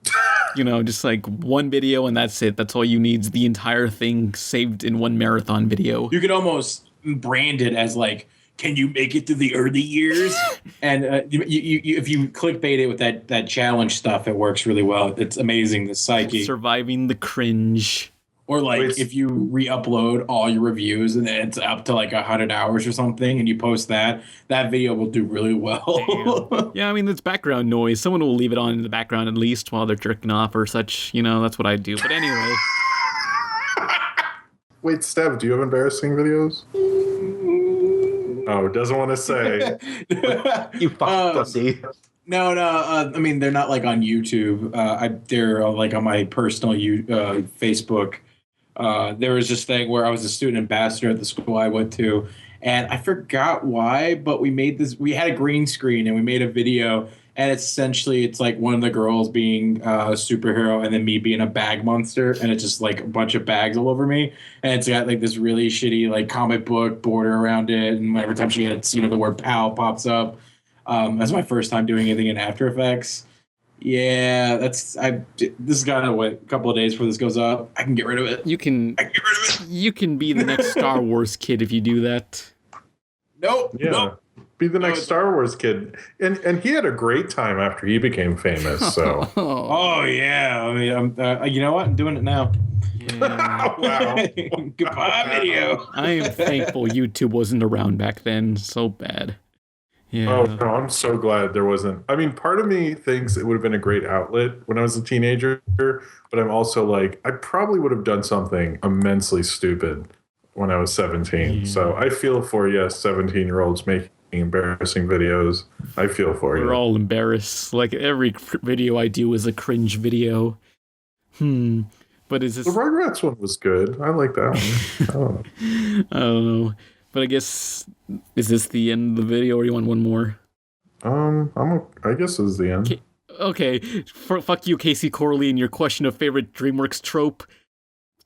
like one video and that's it. That's all you need, is the entire thing saved in one marathon video. You could almost brand it as like, can you make it through the early years? And if you clickbait it with that challenge stuff, it works really well. It's amazing, the psyche. Surviving the cringe. Or like if you re-upload all your reviews and then it's up to like 100 hours or something and you post that video will do really well. Yeah, I mean, it's background noise. Someone will leave it on in the background at least while they're jerking off or such. That's what I do. But anyway. Wait, Stev, do you have embarrassing videos? Oh, doesn't want to say. You fucking pussy. No. I mean, they're not like on YouTube. They're like on my personal Facebook. There was this thing where I was a student ambassador at the school I went to, and I forgot why, but we had a green screen and we made a video, and it's like one of the girls being a superhero and then me being a bag monster, and it's just like a bunch of bags all over me, and it's got like this really shitty like comic book border around it, and every time she hits, the word "pal" pops up. That's my first time doing anything in After Effects. Yeah, this has got to wait a couple of days before this goes up. I can get rid of it. You can be the next Star Wars kid if you do that. Nope. Yeah. Nope. Be the next Star Wars kid. And he had a great time after he became famous, so. Oh, yeah. I mean, you know what? I'm doing it now. Yeah. Wow. Goodbye, video. I am thankful YouTube wasn't around back then. So bad. Yeah. Oh, no, I'm so glad there wasn't. I mean, part of me thinks it would have been a great outlet when I was a teenager, but I'm also like, I probably would have done something immensely stupid when I was 17. Yeah. So I feel for you, 17-year-olds making embarrassing videos. I feel for you. We're all embarrassed. Like every video I do is a cringe video. But is this... The Rugrats one was good. I like that one. I don't know. But I guess, is this the end of the video, or you want one more? I guess this is the end. Okay. Fuck you, Casey Corley, and your question of favorite DreamWorks trope.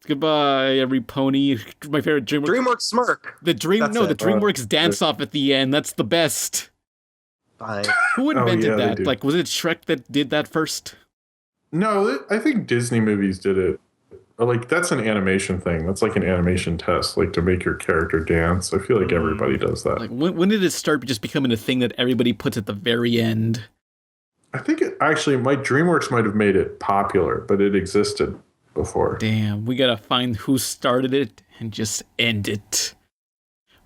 Goodbye, every pony. My favorite DreamWorks smirk. The DreamWorks dance off at the end. That's the best. Fine. Who invented that? Like, was it Shrek that did that first? No, I think Disney movies did it. Like, that's an animation thing. That's like an animation test, like to make your character dance. I feel like everybody does that. Like, when did it start just becoming a thing that everybody puts at the very end? I think DreamWorks might have made it popular, but it existed before. Damn, we gotta find who started it and just end it.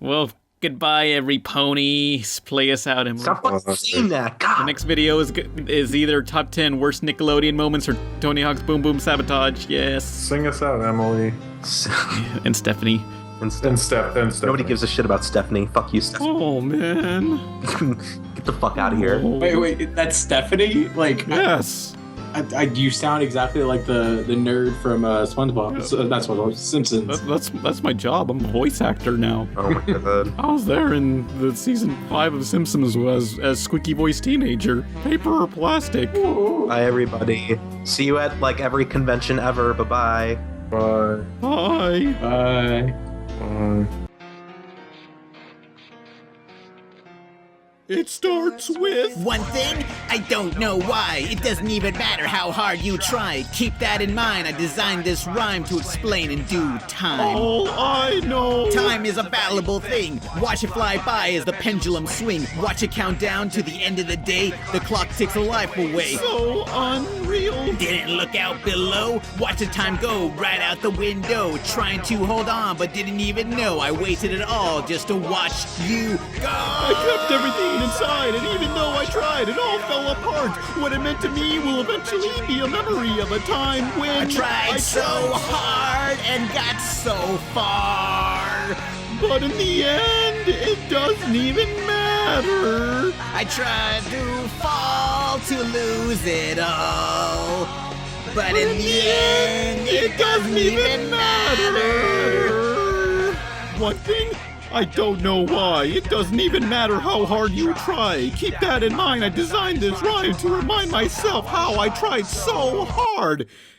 Well, goodbye, every pony. Play us out, Emily. Stop fucking saying that. God. The next video is either top 10 worst Nickelodeon moments or Tony Hawk's Boom Boom Sabotage. Yes. Sing us out, Emily. And Stephanie. And Stephanie. Nobody gives a shit about Stephanie. Fuck you, Stephanie. Oh, man. Get the fuck out of here. Wait, that's Stephanie? Like, yes. You sound exactly like the nerd from SpongeBob. So that's what Simpsons. That's my job. I'm a voice actor now. Oh my god. I was there in the season 5 of Simpsons as squeaky voice teenager. Paper or plastic? Bye, everybody. See you at like every convention ever. Bye-bye. Bye. Bye. Bye. Bye. It starts with... One thing, I don't know why. It doesn't even matter how hard you try. Keep that in mind. I designed this rhyme to explain in due time. All I know... Time is a valuable thing. Watch it fly by as the pendulum swing. Watch it count down to the end of the day. The clock takes a life away. So unreal. Didn't look out below. Watch the time go right out the window. Trying to hold on, but didn't even know I wasted it all just to watch you go. I kept everything inside, and even though I tried, it all fell apart. What it meant to me will eventually be a memory of a time when I tried so hard and got so far. But in the end, it doesn't even matter. I tried to fall to lose it all. But in the end, it doesn't even matter. One thing, I don't know why. It doesn't even matter how hard you try. Keep that in mind. I designed this rhyme to remind myself how I tried so hard.